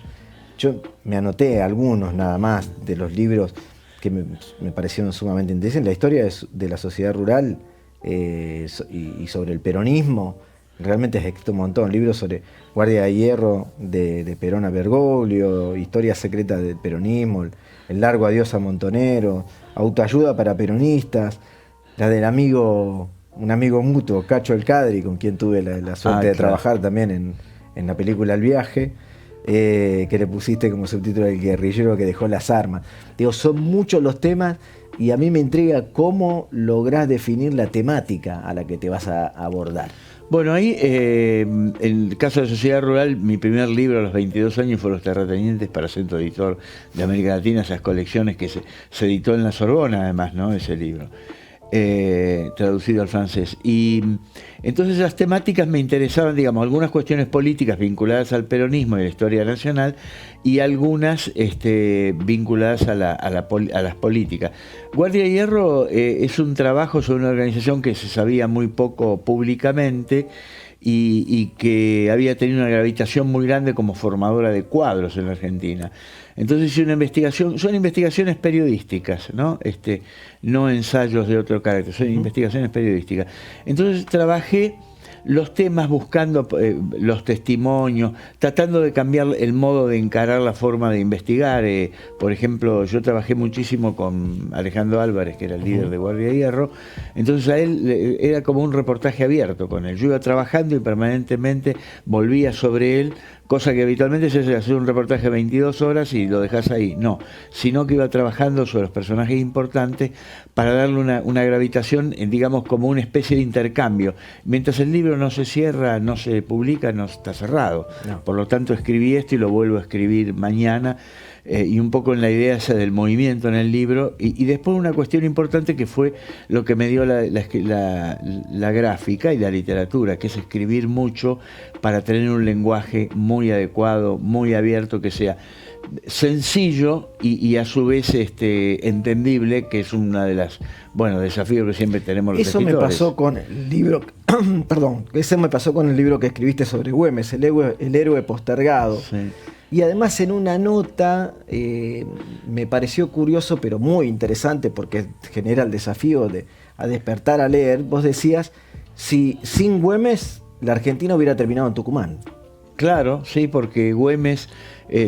Yo me anoté algunos nada más de los libros que me parecieron sumamente interesantes. La historia de la sociedad rural y sobre el peronismo. Realmente has escrito un montón, libros sobre Guardia de Hierro de Perón a Bergoglio, Historia secreta del peronismo, El largo adiós a Montonero, Autoayuda para peronistas, la del un amigo mutuo, Cacho El Cadri, con quien tuve la suerte de trabajar también en la película El viaje, que le pusiste como subtítulo El guerrillero que dejó las armas. Digo, son muchos los temas, y a mí me intriga cómo lográs definir la temática a la que te vas a abordar. Bueno, ahí, en el caso de Sociedad Rural, mi primer libro a los 22 años fue Los Terratenientes, para Centro Editor de América Latina, esas colecciones que se editó en la Sorbona, además, ¿no? Ese libro. traducido al francés. Y entonces las temáticas me interesaban, digamos, algunas cuestiones políticas vinculadas al peronismo y a la historia nacional, y algunas vinculadas a las políticas. Guardia de Hierro es un trabajo sobre una organización que se sabía muy poco públicamente, y que había tenido una gravitación muy grande como formadora de cuadros en la Argentina. Entonces hice una investigación, son investigaciones periodísticas, ¿no? No ensayos de otro carácter, son investigaciones periodísticas. Entonces trabajé los temas buscando los testimonios, tratando de cambiar el modo de encarar la forma de investigar. Por ejemplo, yo trabajé muchísimo con Alejandro Álvarez, que era el líder de Guardia de Hierro, entonces a él era como un reportaje abierto con él. Yo iba trabajando y permanentemente volvía sobre él, cosa que habitualmente se hace un reportaje de 22 horas y lo dejas ahí. No, sino que iba trabajando sobre los personajes importantes para darle una gravitación, digamos, como una especie de intercambio. Mientras el libro no se cierra, no se publica, no está cerrado. No. Por lo tanto, escribí esto y lo vuelvo a escribir mañana, y un poco en la idea esa del movimiento en el libro. Y después una cuestión importante que fue lo que me dio la gráfica y la literatura, que es escribir mucho para tener un lenguaje muy adecuado, muy abierto, que sea sencillo y a su vez entendible, que es una de las desafíos que siempre tenemos los escritores. Eso me pasó con el libro, perdón, eso me pasó con el libro que escribiste sobre Güemes, el héroe postergado. Sí. Y además en una nota me pareció curioso, pero muy interesante, porque genera el desafío a despertar a leer. Vos decías, si sin Güemes la Argentina hubiera terminado en Tucumán. Claro, sí, porque Güemes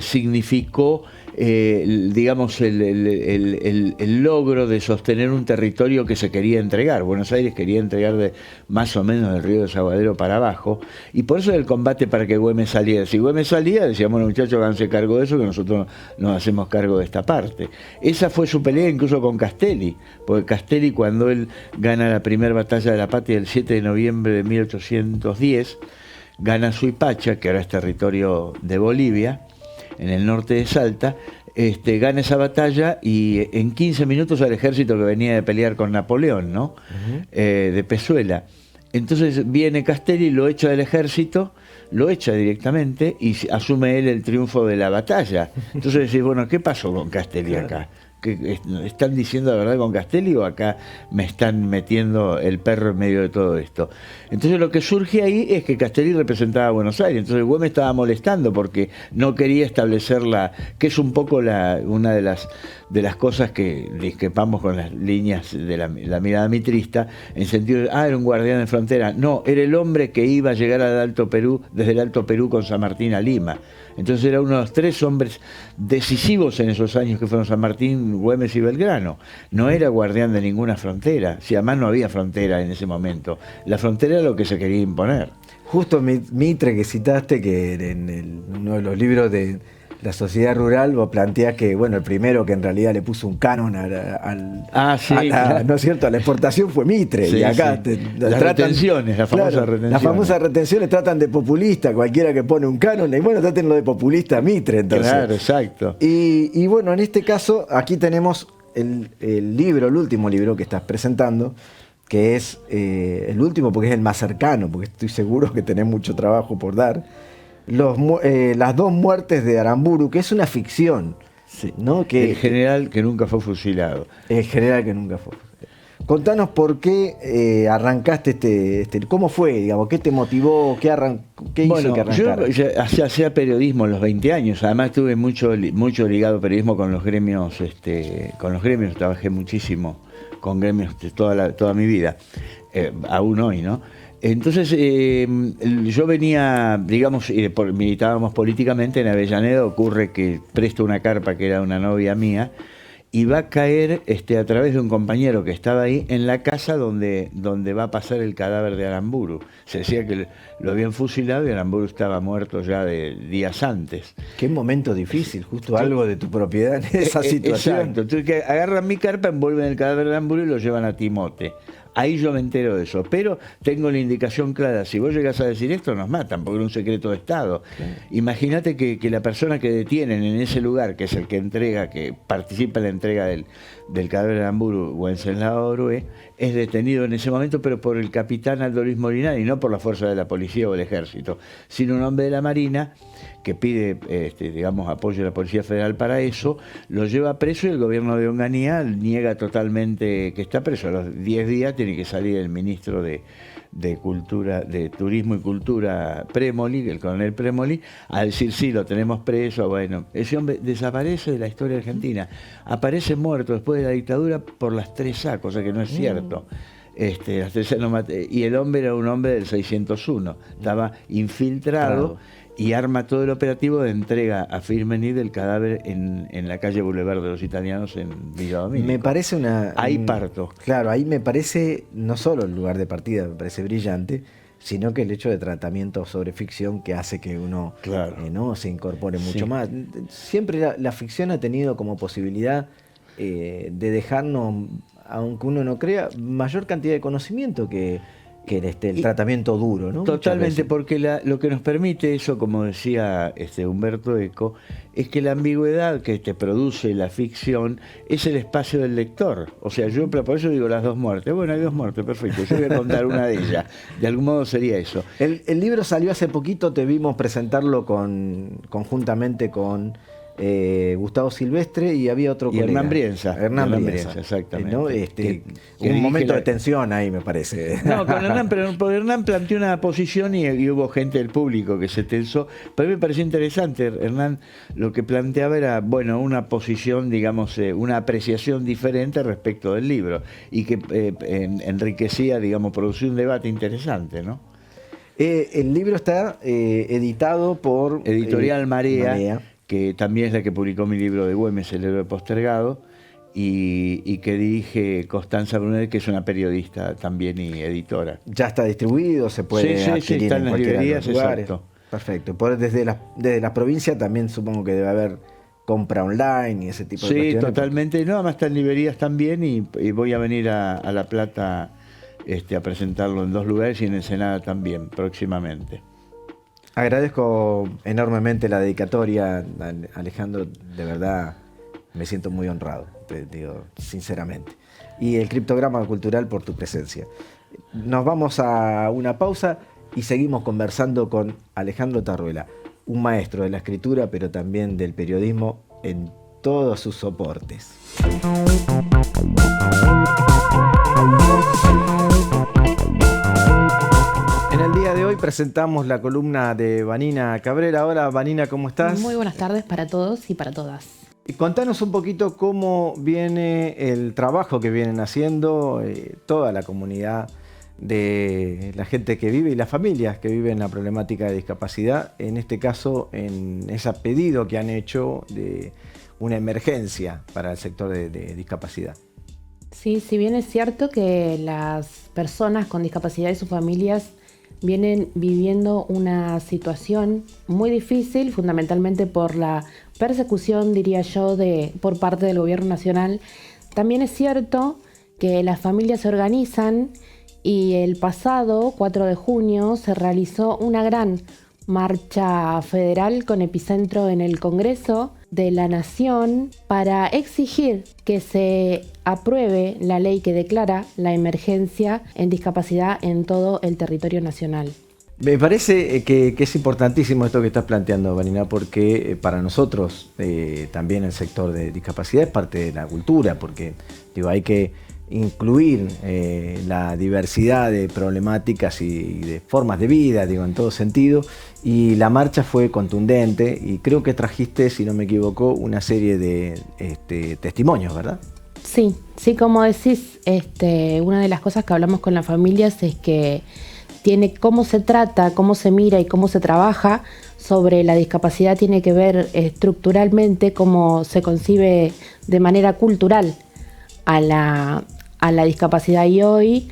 significó, digamos, el logro de sostener un territorio que se quería entregar. Buenos Aires quería entregar más o menos del río de Desaguadero para abajo, y por eso el combate para que Güemes saliera. Si Güemes salía, decíamos, bueno, muchachos, háganse cargo de eso, que nosotros nos hacemos cargo de esta parte. Esa fue su pelea incluso con Castelli, porque Castelli, cuando él gana la primera batalla de la Patria el 7 de noviembre de 1810, gana Suipacha, que ahora es territorio de Bolivia, en el norte de Salta, gana esa batalla, y en 15 minutos al ejército que venía de pelear con Napoleón, ¿no? De Pezuela. Entonces viene Castelli, lo echa del ejército, lo echa directamente y asume él el triunfo de la batalla. Entonces decís, bueno, ¿qué pasó con Castelli acá? ¿Que están diciendo la verdad con Castelli o acá me están metiendo el perro en medio de todo esto? Entonces lo que surge ahí es que Castelli representaba a Buenos Aires, entonces Güemes estaba molestando porque no quería establecer que es un poco una de las cosas que discrepamos con las líneas de la mirada mitrista, en sentido de, era un guardián de frontera. No, era el hombre que iba a llegar al Alto Perú, desde el Alto Perú con San Martín a Lima. Entonces era uno de los 3 hombres decisivos en esos años que fueron San Martín, Güemes y Belgrano. No era guardián de ninguna frontera, si además no había frontera en ese momento. La frontera era lo que se quería imponer. Justo Mitre, que citaste, que en uno de los libros de La Sociedad Rural vos planteás que, bueno, el primero que en realidad le puso un canon ¿no es cierto?, a la exportación fue Mitre. Sí, y acá sí. Las retenciones, las famosas retenciones. Las famosas retenciones tratan de populista, cualquiera que pone un canon, y bueno, trátenlo de populista Mitre, entonces. Claro, exacto. Y bueno, en este caso, aquí tenemos el libro, el último libro que estás presentando, que es el último porque es el más cercano, porque estoy seguro que tenés mucho trabajo por dar. Las 2 muertes de Aramburu, que es una ficción, sí, ¿no? El general que nunca fue fusilado. El general que nunca fue fusilado. Contanos por qué arrancaste ¿cómo fue, digamos? ¿Qué te motivó? ¿Qué hizo que arrancara? Yo hacía periodismo a los 20 años, además estuve mucho ligado a periodismo con los gremios, trabajé muchísimo con gremios toda mi vida, aún hoy, ¿no? Entonces yo venía, digamos, militábamos políticamente en Avellaneda. Ocurre que presto una carpa que era una novia mía y va a caer a través de un compañero que estaba ahí en la casa donde va a pasar el cadáver de Aramburu. Se decía que lo habían fusilado y Aramburu estaba muerto ya de días antes. Qué momento difícil, justo algo de tu propiedad en esa situación. Exacto, entonces que agarran mi carpa, envuelven el cadáver de Aramburu y lo llevan a Timote, Ahí yo me entero de eso, pero tengo la indicación clara, si vos llegás a decir esto nos matan, porque es un secreto de Estado. Claro. Imagínate que la persona que detienen en ese lugar, que es el que entrega, que participa en la entrega del cadáver de Aramburu, Wenceslao Orué, es detenido en ese momento, pero por el capitán Aldo Luis Molinari, no por la fuerza de la policía o el ejército, sino un hombre de la Marina que pide, digamos, apoyo a la Policía Federal para eso, lo lleva preso y el gobierno de Onganía niega totalmente que está preso. A los 10 días tiene que salir el ministro de Turismo y Cultura, Premoli, el coronel Premoli, a decir sí, lo tenemos preso. Bueno, ese hombre desaparece de la historia argentina, aparece muerto después de la dictadura por las 3A, cosa que no es cierto. Las 3A no y el hombre era un hombre del 601, estaba infiltrado. Claro. Y arma todo el operativo de entrega a Firmenich del cadáver en la calle Boulevard de los Italianos en Villa Domínico. Me parece ahí parto. Claro, ahí me parece no solo el lugar de partida, me parece brillante, sino que el hecho de tratamiento sobre ficción que hace que uno ¿no? se incorpore mucho más. Siempre la ficción ha tenido como posibilidad de dejarnos, aunque uno no crea, mayor cantidad de conocimiento que el tratamiento duro, ¿no? Totalmente, porque lo que nos permite eso, como decía Humberto Eco, es que la ambigüedad que te produce la ficción es el espacio del lector. O sea, yo por eso digo las 2 muertes. Bueno, hay 2 muertes, perfecto. Yo voy a contar una de ellas. De algún modo sería eso. El libro salió hace poquito, te vimos presentarlo conjuntamente con Gustavo Silvestre y había otro colega. Hernán Brienza. Hernán Brienza, exactamente. ¿No? Un momento de tensión ahí, me parece. No, con Hernán, pero Hernán planteó una posición y hubo gente del público que se tensó. Pero a mí me pareció interesante. Hernán lo que planteaba era, bueno, una posición, digamos, una apreciación diferente respecto del libro y que enriquecía, digamos, producía un debate interesante, ¿no? El libro está editado por Editorial Marea, que también es la que publicó mi libro de Güemes, El héroe postergado, y que dirige Constanza Brunel, que es una periodista también y editora. Ya está distribuido, se puede adquirir está en las librerías, exacto. Perfecto. Desde la provincia también supongo que debe haber compra online y ese tipo de cuestiones. Sí, totalmente. No, además está en librerías también y voy a venir a La Plata a presentarlo en 2 lugares y en Ensenada también, próximamente. Agradezco enormemente la dedicatoria, Alejandro, de verdad me siento muy honrado, te digo sinceramente. Y el Criptograma Cultural por tu presencia. Nos vamos a una pausa y seguimos conversando con Alejandro Tarruela, un maestro de la escritura, pero también del periodismo en todos sus soportes. En el día de hoy presentamos la columna de Vanina Cabrera. Hola Vanina, ¿cómo estás? Muy buenas tardes para todos y para todas. Y contanos un poquito cómo viene el trabajo que vienen haciendo toda la comunidad de la gente que vive y las familias que viven la problemática de discapacidad, en este caso en ese pedido que han hecho de una emergencia para el sector de discapacidad. Sí, si bien es cierto que las personas con discapacidad y sus familias vienen viviendo una situación muy difícil, fundamentalmente por la persecución, diría yo, por parte del gobierno nacional, también es cierto que las familias se organizan y el pasado 4 de junio se realizó una gran marcha federal con epicentro en el Congreso de la Nación para exigir que se apruebe la ley que declara la emergencia en discapacidad en todo el territorio nacional. Me parece que es importantísimo esto que estás planteando, Vanina, porque para nosotros también el sector de discapacidad es parte de la cultura, porque hay que incluir la diversidad de problemáticas y de formas de vida, en todo sentido, y la marcha fue contundente y creo que trajiste, si no me equivoco, una serie de testimonios, ¿verdad? Sí, como decís, una de las cosas que hablamos con las familias es que tiene cómo se trata, cómo se mira y cómo se trabaja sobre la discapacidad tiene que ver estructuralmente cómo se concibe de manera cultural a la discapacidad, y hoy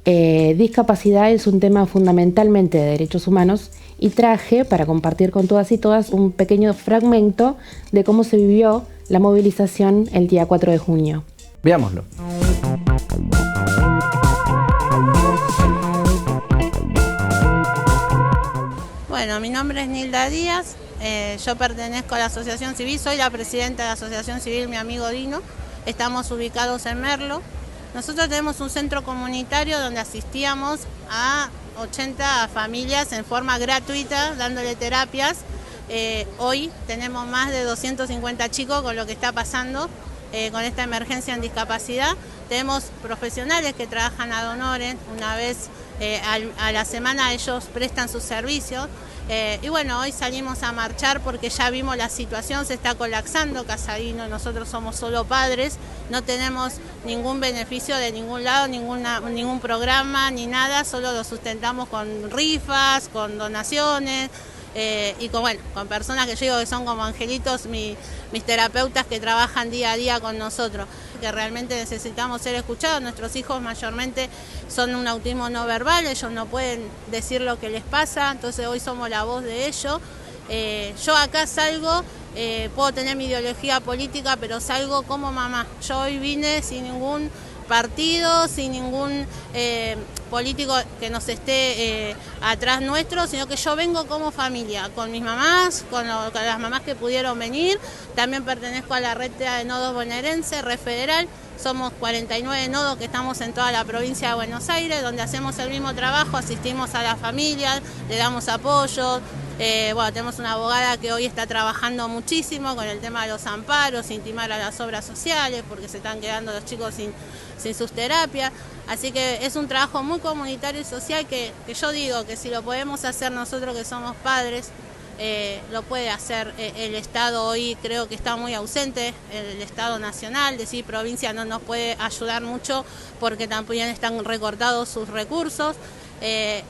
discapacidad es un tema fundamentalmente de derechos humanos, y traje para compartir con todas y todas un pequeño fragmento de cómo se vivió la movilización el día 4 de junio. Veámoslo. Bueno, mi nombre es Nilda Díaz, yo pertenezco a la Asociación Civil, soy la presidenta de la Asociación Civil, mi amigo Dino, estamos ubicados en Merlo. Nosotros tenemos un centro comunitario donde asistíamos a 80 familias en forma gratuita, dándole terapias. Hoy tenemos más de 250 chicos con lo que está pasando con esta emergencia en discapacidad. Tenemos profesionales que trabajan ad honorem, una vez a la semana ellos prestan sus servicios. Y bueno, hoy salimos a marchar porque ya vimos la situación, se está colapsando Casadino, nosotros somos solo padres, no tenemos ningún beneficio de ningún lado, ningún programa ni nada, solo lo sustentamos con rifas, con donaciones. Y con personas que yo digo que son como angelitos, mis terapeutas que trabajan día a día con nosotros, que realmente necesitamos ser escuchados. Nuestros hijos mayormente son un autismo no verbal, ellos no pueden decir lo que les pasa, entonces hoy somos la voz de ellos. Yo acá salgo, puedo tener mi ideología política, pero salgo como mamá. Yo hoy vine sin ningún partido, sin ningún político que nos esté atrás nuestro, sino que yo vengo como familia, con mis mamás, con las mamás que pudieron venir. También pertenezco a la red de nodos bonaerense, red federal. Somos 49 nodos que estamos en toda la provincia de Buenos Aires, donde hacemos el mismo trabajo, asistimos a las familias, le damos apoyo. Tenemos una abogada que hoy está trabajando muchísimo con el tema de los amparos, intimar a las obras sociales, porque se están quedando los chicos sin sus terapias. Así que es un trabajo muy comunitario y social que yo digo que si lo podemos hacer nosotros que somos padres, lo puede hacer el Estado. Hoy creo que está muy ausente el Estado nacional, decir provincia no nos puede ayudar mucho porque también están recortados sus recursos.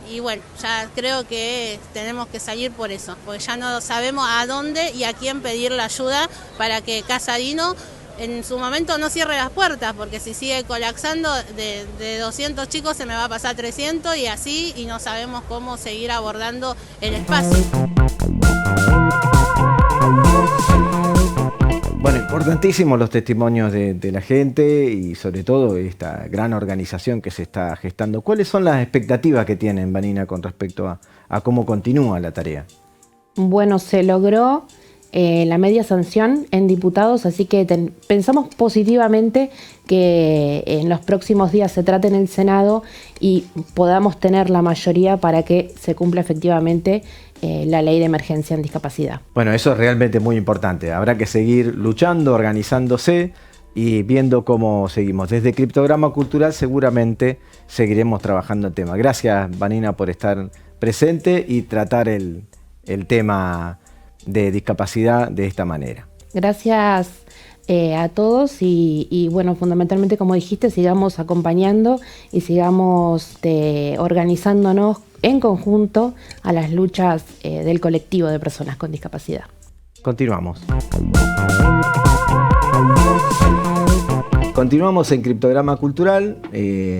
Y bueno, ya creo que tenemos que salir por eso, porque ya no sabemos a dónde y a quién pedir la ayuda para que Casadino en su momento no cierre las puertas, porque si sigue colapsando de 200 chicos se me va a pasar 300 y así, y no sabemos cómo seguir abordando el espacio. Bueno, importantísimos los testimonios de la gente y sobre todo esta gran organización que se está gestando. ¿Cuáles son las expectativas que tienen, Vanina, con respecto a cómo continúa la tarea? Bueno, se logró la media sanción en diputados, así que pensamos positivamente que en los próximos días se trate en el Senado y podamos tener la mayoría para que se cumpla efectivamente la ley de emergencia en discapacidad. Bueno, eso es realmente muy importante. Habrá que seguir luchando, organizándose y viendo cómo seguimos. Desde Criptograma Cultural seguramente seguiremos trabajando el tema. Gracias, Vanina, por estar presente y tratar el tema de discapacidad de esta manera. Gracias a todos y bueno, fundamentalmente, como dijiste, sigamos acompañando y sigamos organizándonos en conjunto a las luchas del colectivo de personas con discapacidad. Continuamos. Continuamos en Criptograma Cultural,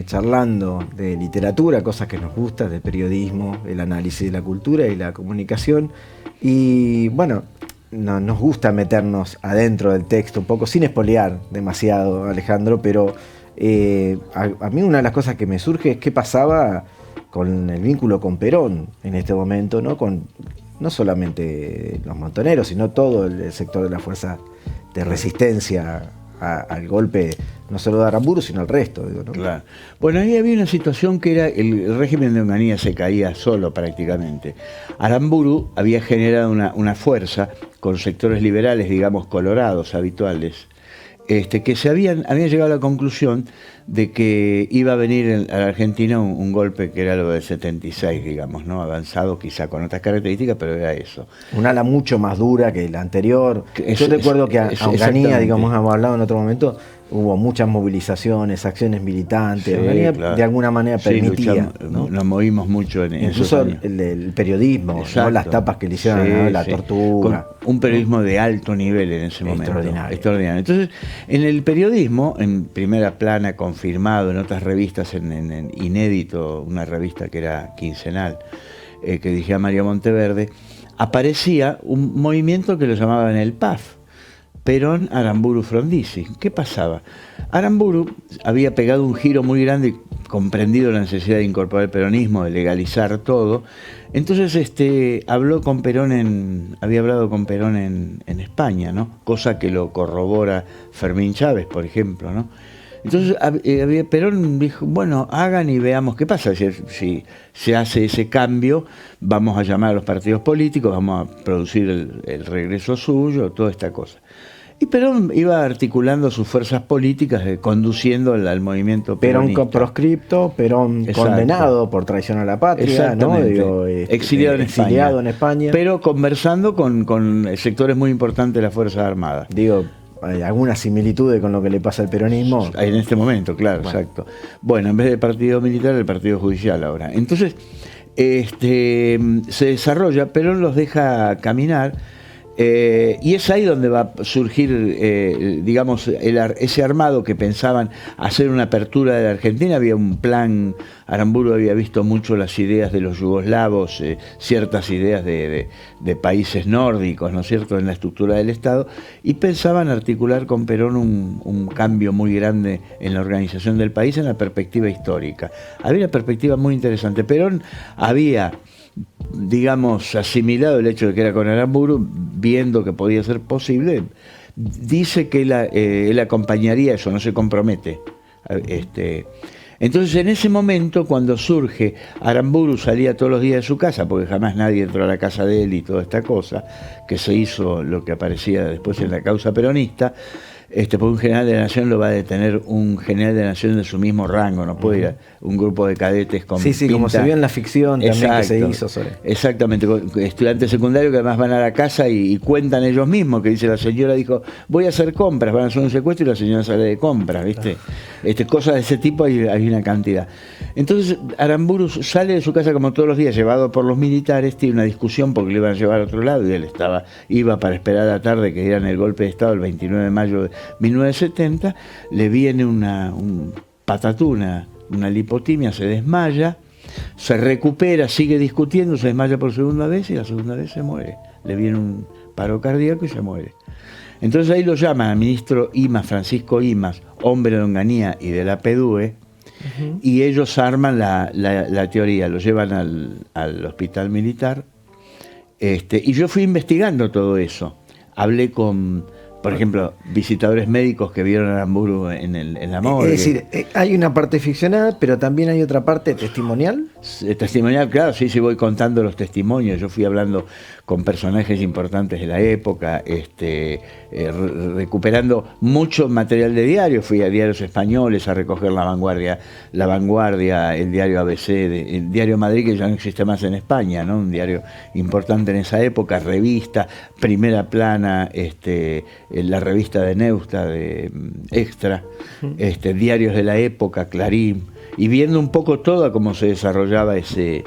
charlando de literatura, cosas que nos gustan, de periodismo, el análisis de la cultura y la comunicación. Y bueno, nos gusta meternos adentro del texto un poco, sin espolear demasiado, Alejandro, pero a mí una de las cosas que me surge es qué pasaba con el vínculo con Perón en este momento, ¿no? Con no solamente los montoneros, sino todo el sector de la fuerza de resistencia al golpe, no solo de Aramburu, sino al resto, digo, ¿no? Claro. Bueno, ahí había una situación que era el régimen de Onganía se caía solo prácticamente. Aramburu había generado una fuerza con sectores liberales, digamos, colorados, habituales, que habían llegado a la conclusión de que iba a venir a la Argentina un golpe que era lo del 76, digamos, ¿no? Avanzado quizá con otras características, pero era eso. Un ala mucho más dura que la anterior. Yo recuerdo que a Onganía, digamos, hemos hablado en otro momento, hubo muchas movilizaciones, acciones militantes. Onganía, claro, de alguna manera permitía. ¿No? Nos movimos mucho en incluso el periodismo, ¿no? Las tapas que le hicieron, la tortura. Un periodismo de alto nivel en ese momento. Extraordinario. Entonces, en el periodismo, en Primera Plana, confirmado en otras revistas, en Inédito, una revista que era quincenal, que dirigía María Monteverde, aparecía un movimiento que lo llamaban el PAF, Perón, Aramburu, Frondizi. ¿Qué pasaba? Aramburu había pegado un giro muy grande y comprendido la necesidad de incorporar el peronismo, de legalizar todo. Entonces habló con Perón había hablado con Perón en España, ¿no? Cosa que lo corrobora Fermín Chávez, por ejemplo, ¿no? Entonces Perón dijo, bueno, hagan y veamos qué pasa. Si se hace ese cambio, vamos a llamar a los partidos políticos, vamos a producir el regreso suyo, toda esta cosa. Y Perón iba articulando sus fuerzas políticas, conduciendo al movimiento peronista. Perón proscripto, Perón Exacto. Condenado por traición a la patria, ¿no? Digo, exiliado en España. Pero conversando con sectores muy importantes de las Fuerzas Armadas. Digo, ¿hay alguna similitud con lo que le pasa al peronismo? En este momento, claro, bueno. Exacto. Bueno, en vez del partido militar, el partido judicial ahora. Entonces, se desarrolla, Perón los deja caminar. Y es ahí donde va a surgir, digamos, ese armado que pensaban hacer una apertura de la Argentina. Había un plan, Aramburu había visto mucho las ideas de los yugoslavos, ciertas ideas de países nórdicos, ¿no es cierto?, en la estructura del Estado, y pensaban articular con Perón un cambio muy grande en la organización del país en la perspectiva histórica. Había una perspectiva muy interesante. Perón había, digamos, asimilado el hecho de que era con Aramburu, viendo que podía ser posible, dice que él acompañaría eso, no se compromete. Entonces, en ese momento, cuando surge, Aramburu salía todos los días de su casa, porque jamás nadie entró a la casa de él y toda esta cosa, que se hizo lo que aparecía después en la causa peronista, porque un general de la Nación lo va a detener un general de la Nación de su mismo rango, no puede ir a un grupo de cadetes con pinta. Como se vio en la ficción también. Exacto, que se hizo sobre. Exactamente, estudiantes secundarios que además van a la casa y cuentan ellos mismos, que dice la señora dijo, voy a hacer compras, van a hacer un secuestro y la señora sale de compras, ¿viste? Cosas de ese tipo hay una cantidad. Entonces Aramburu sale de su casa como todos los días, llevado por los militares, tiene una discusión porque le iban a llevar a otro lado y él iba para esperar a la tarde que dieran el golpe de Estado el 29 de mayo de 1970, le viene una patatuna, una lipotimia, se desmaya, se recupera, sigue discutiendo, se desmaya por segunda vez y la segunda vez se muere. Le viene un paro cardíaco y se muere. Entonces ahí lo llaman al ministro Imaz, Francisco Imaz, hombre de Onganía y de la PDUE, y ellos arman la teoría, lo llevan al hospital militar, y yo fui investigando todo eso. Hablé con, por ejemplo, visitadores médicos que vieron a Aramburu en la morgue. Es decir, hay una parte ficcionada, pero también hay otra parte testimonial. Testimonial, claro, sí, voy contando los testimonios. Yo fui hablando con personajes importantes de la época, recuperando mucho material de diario. Fui a diarios españoles a recoger La Vanguardia, el diario ABC, el diario Madrid, que ya no existe más en España, ¿no? Un diario importante en esa época, revista, Primera Plana, la revista de Neusta, de Extra, diarios de la época, Clarín, y viendo un poco todo cómo se desarrollaba ese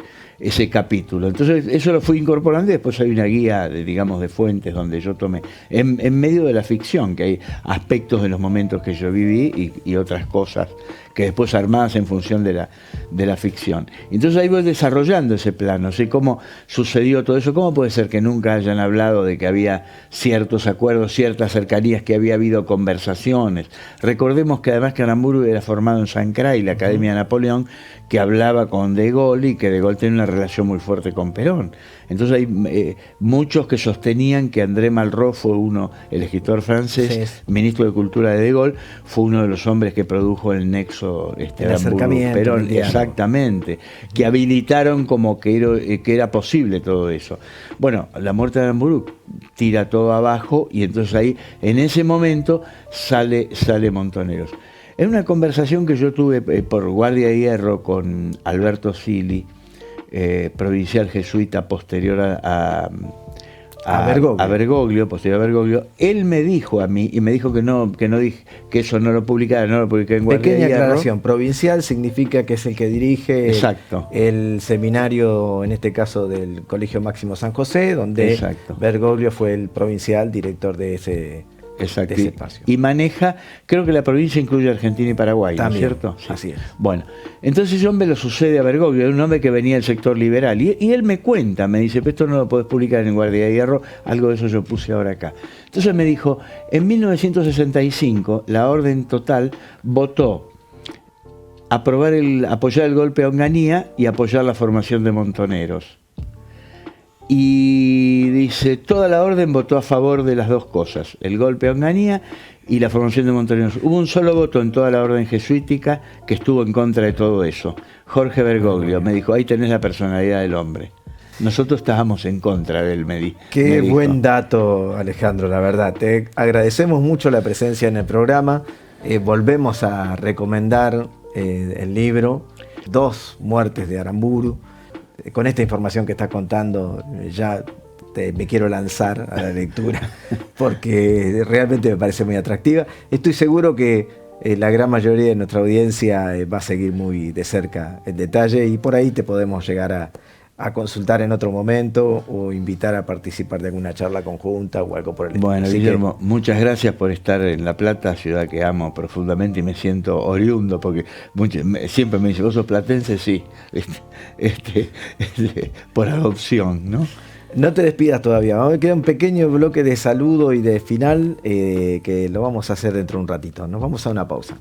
capítulo. Entonces eso lo fui incorporando y después hay una guía de fuentes donde yo tomé, en medio de la ficción, que hay aspectos de los momentos que yo viví y otras cosas que después armadas en función de la ficción. Entonces ahí voy desarrollando ese plano, ¿sí? ¿Cómo sucedió todo eso? ¿Cómo puede ser que nunca hayan hablado de que había ciertos acuerdos, ciertas cercanías, que había habido conversaciones? Recordemos que además que Aramburu era formado en Sancray, la Academia de Napoleón, que hablaba con De Gaulle y que De Gaulle tenía una relación muy fuerte con Perón. Entonces hay muchos que sostenían que André Malraux fue el escritor francés, ministro de Cultura de Gaulle, fue uno de los hombres que produjo el nexo el acercamiento, Perón, exactamente, que habilitaron como que era posible todo eso. Bueno, la muerte de Aramburu tira todo abajo y entonces ahí, en ese momento, sale Montoneros. En una conversación que yo tuve por Guardia de Hierro con Alberto Sili, provincial jesuita posterior a Bergoglio, posterior a Bergoglio, él me dijo a mí, y me dijo que eso no lo publicara, no lo publiqué en Guardia de Hierro. Pequeña aclaración, provincial significa que es el que dirige el seminario, en este caso del Colegio Máximo San José, donde Bergoglio fue el provincial director de Exacto. de ese espacio. Y maneja, creo que la provincia incluye Argentina y Paraguay, También, ¿no es cierto? Sí. así es. Bueno, entonces ese hombre lo sucede a Bergoglio, un hombre que venía del sector liberal, y él me cuenta, me dice, pero esto no lo podés publicar en Guardia de Hierro, algo de eso yo puse ahora acá. Entonces me dijo, en 1965 la Orden Total votó apoyar el golpe a Onganía y apoyar la formación de montoneros. Y dice, toda la orden votó a favor de las dos cosas, el golpe a Onganía y la formación de montoneros. Hubo un solo voto en toda la orden jesuítica que estuvo en contra de todo eso. Jorge Bergoglio me dijo, ahí tenés la personalidad del hombre. Nosotros estábamos en contra del Qué buen dato, Alejandro, la verdad. Te agradecemos mucho la presencia en el programa. Volvemos a recomendar el libro, 2 muertes de Aramburu. Con esta información que estás contando, ya me quiero lanzar a la lectura, porque realmente me parece muy atractiva. Estoy seguro que la gran mayoría de nuestra audiencia va a seguir muy de cerca el detalle, y por ahí te podemos llegar a consultar en otro momento o invitar a participar de alguna charla conjunta o algo por el estilo. Bueno, Guillermo, muchas gracias por estar en La Plata, ciudad que amo profundamente y me siento oriundo, porque siempre me dicen, ¿vos sos platense? Sí, por adopción, ¿no? No te despidas todavía, me queda un pequeño bloque de saludo y de final que lo vamos a hacer dentro de un ratito. Nos vamos a una pausa.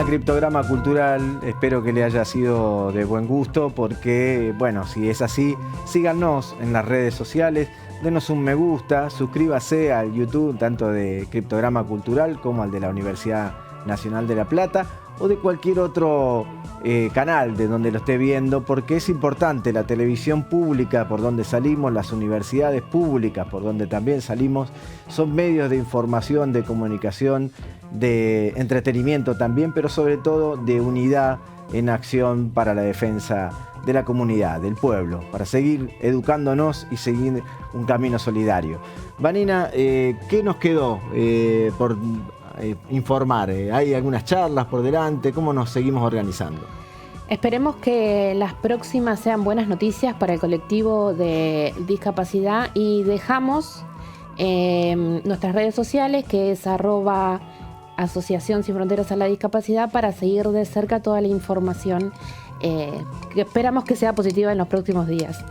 Criptograma Cultural, espero que le haya sido de buen gusto, porque, bueno, si es así, síganos en las redes sociales, denos un me gusta, suscríbase al YouTube, tanto de Criptograma Cultural como al de la Universidad Nacional de La Plata, o de cualquier otro canal de donde lo esté viendo, porque es importante. La televisión pública por donde salimos, las universidades públicas por donde también salimos, son medios de información, de comunicación, de entretenimiento también, pero sobre todo de unidad en acción para la defensa de la comunidad, del pueblo, para seguir educándonos y seguir un camino solidario. Vanina, ¿qué nos quedó por informar? ¿Hay algunas charlas por delante? ¿Cómo nos seguimos organizando? Esperemos que las próximas sean buenas noticias para el colectivo de discapacidad, y dejamos nuestras redes sociales, que es @Asociación Sin Fronteras a la Discapacidad, para seguir de cerca toda la información que esperamos que sea positiva en los próximos días.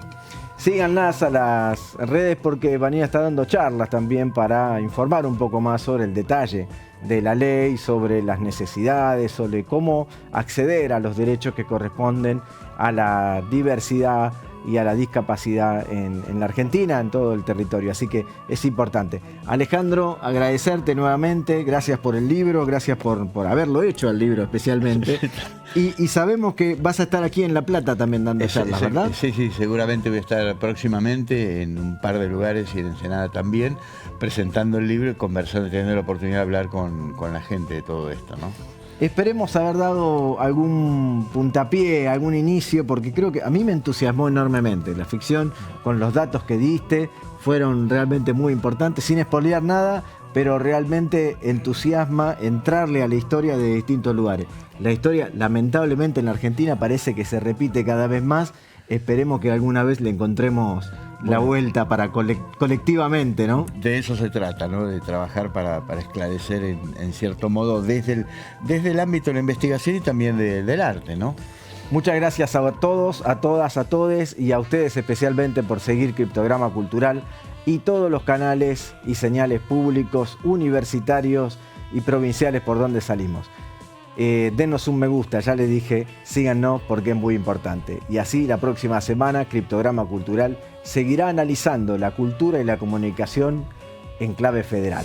Síganlas a las redes, porque Vanina está dando charlas también para informar un poco más sobre el detalle de la ley, sobre las necesidades, sobre cómo acceder a los derechos que corresponden a la diversidad y a la discapacidad en la Argentina, en todo el territorio. Así que es importante. Alejandro, agradecerte nuevamente. Gracias por el libro, gracias por haberlo hecho, el libro especialmente. Y sabemos que vas a estar aquí en La Plata también dando charlas, ¿verdad? Sí, seguramente voy a estar próximamente en un par de lugares y en Ensenada también, presentando el libro y conversando, teniendo la oportunidad de hablar con la gente de todo esto, ¿no? Esperemos haber dado algún puntapié, algún inicio, porque creo que a mí me entusiasmó enormemente la ficción, con los datos que diste, fueron realmente muy importantes, sin espolear nada, pero realmente entusiasma entrarle a la historia de distintos lugares. La historia, lamentablemente, en la Argentina parece que se repite cada vez más. Esperemos que alguna vez le encontremos la vuelta para colectivamente, ¿no? De eso se trata, ¿no? De trabajar para esclarecer en cierto modo desde el ámbito de la investigación y también del arte, ¿no? Muchas gracias a todos, a todas, a todes, y a ustedes especialmente por seguir Criptograma Cultural y todos los canales y señales públicos, universitarios y provinciales por donde salimos. Denos un me gusta, ya les dije, síganos porque es muy importante. Y así la próxima semana Criptograma Cultural seguirá analizando la cultura y la comunicación en clave federal.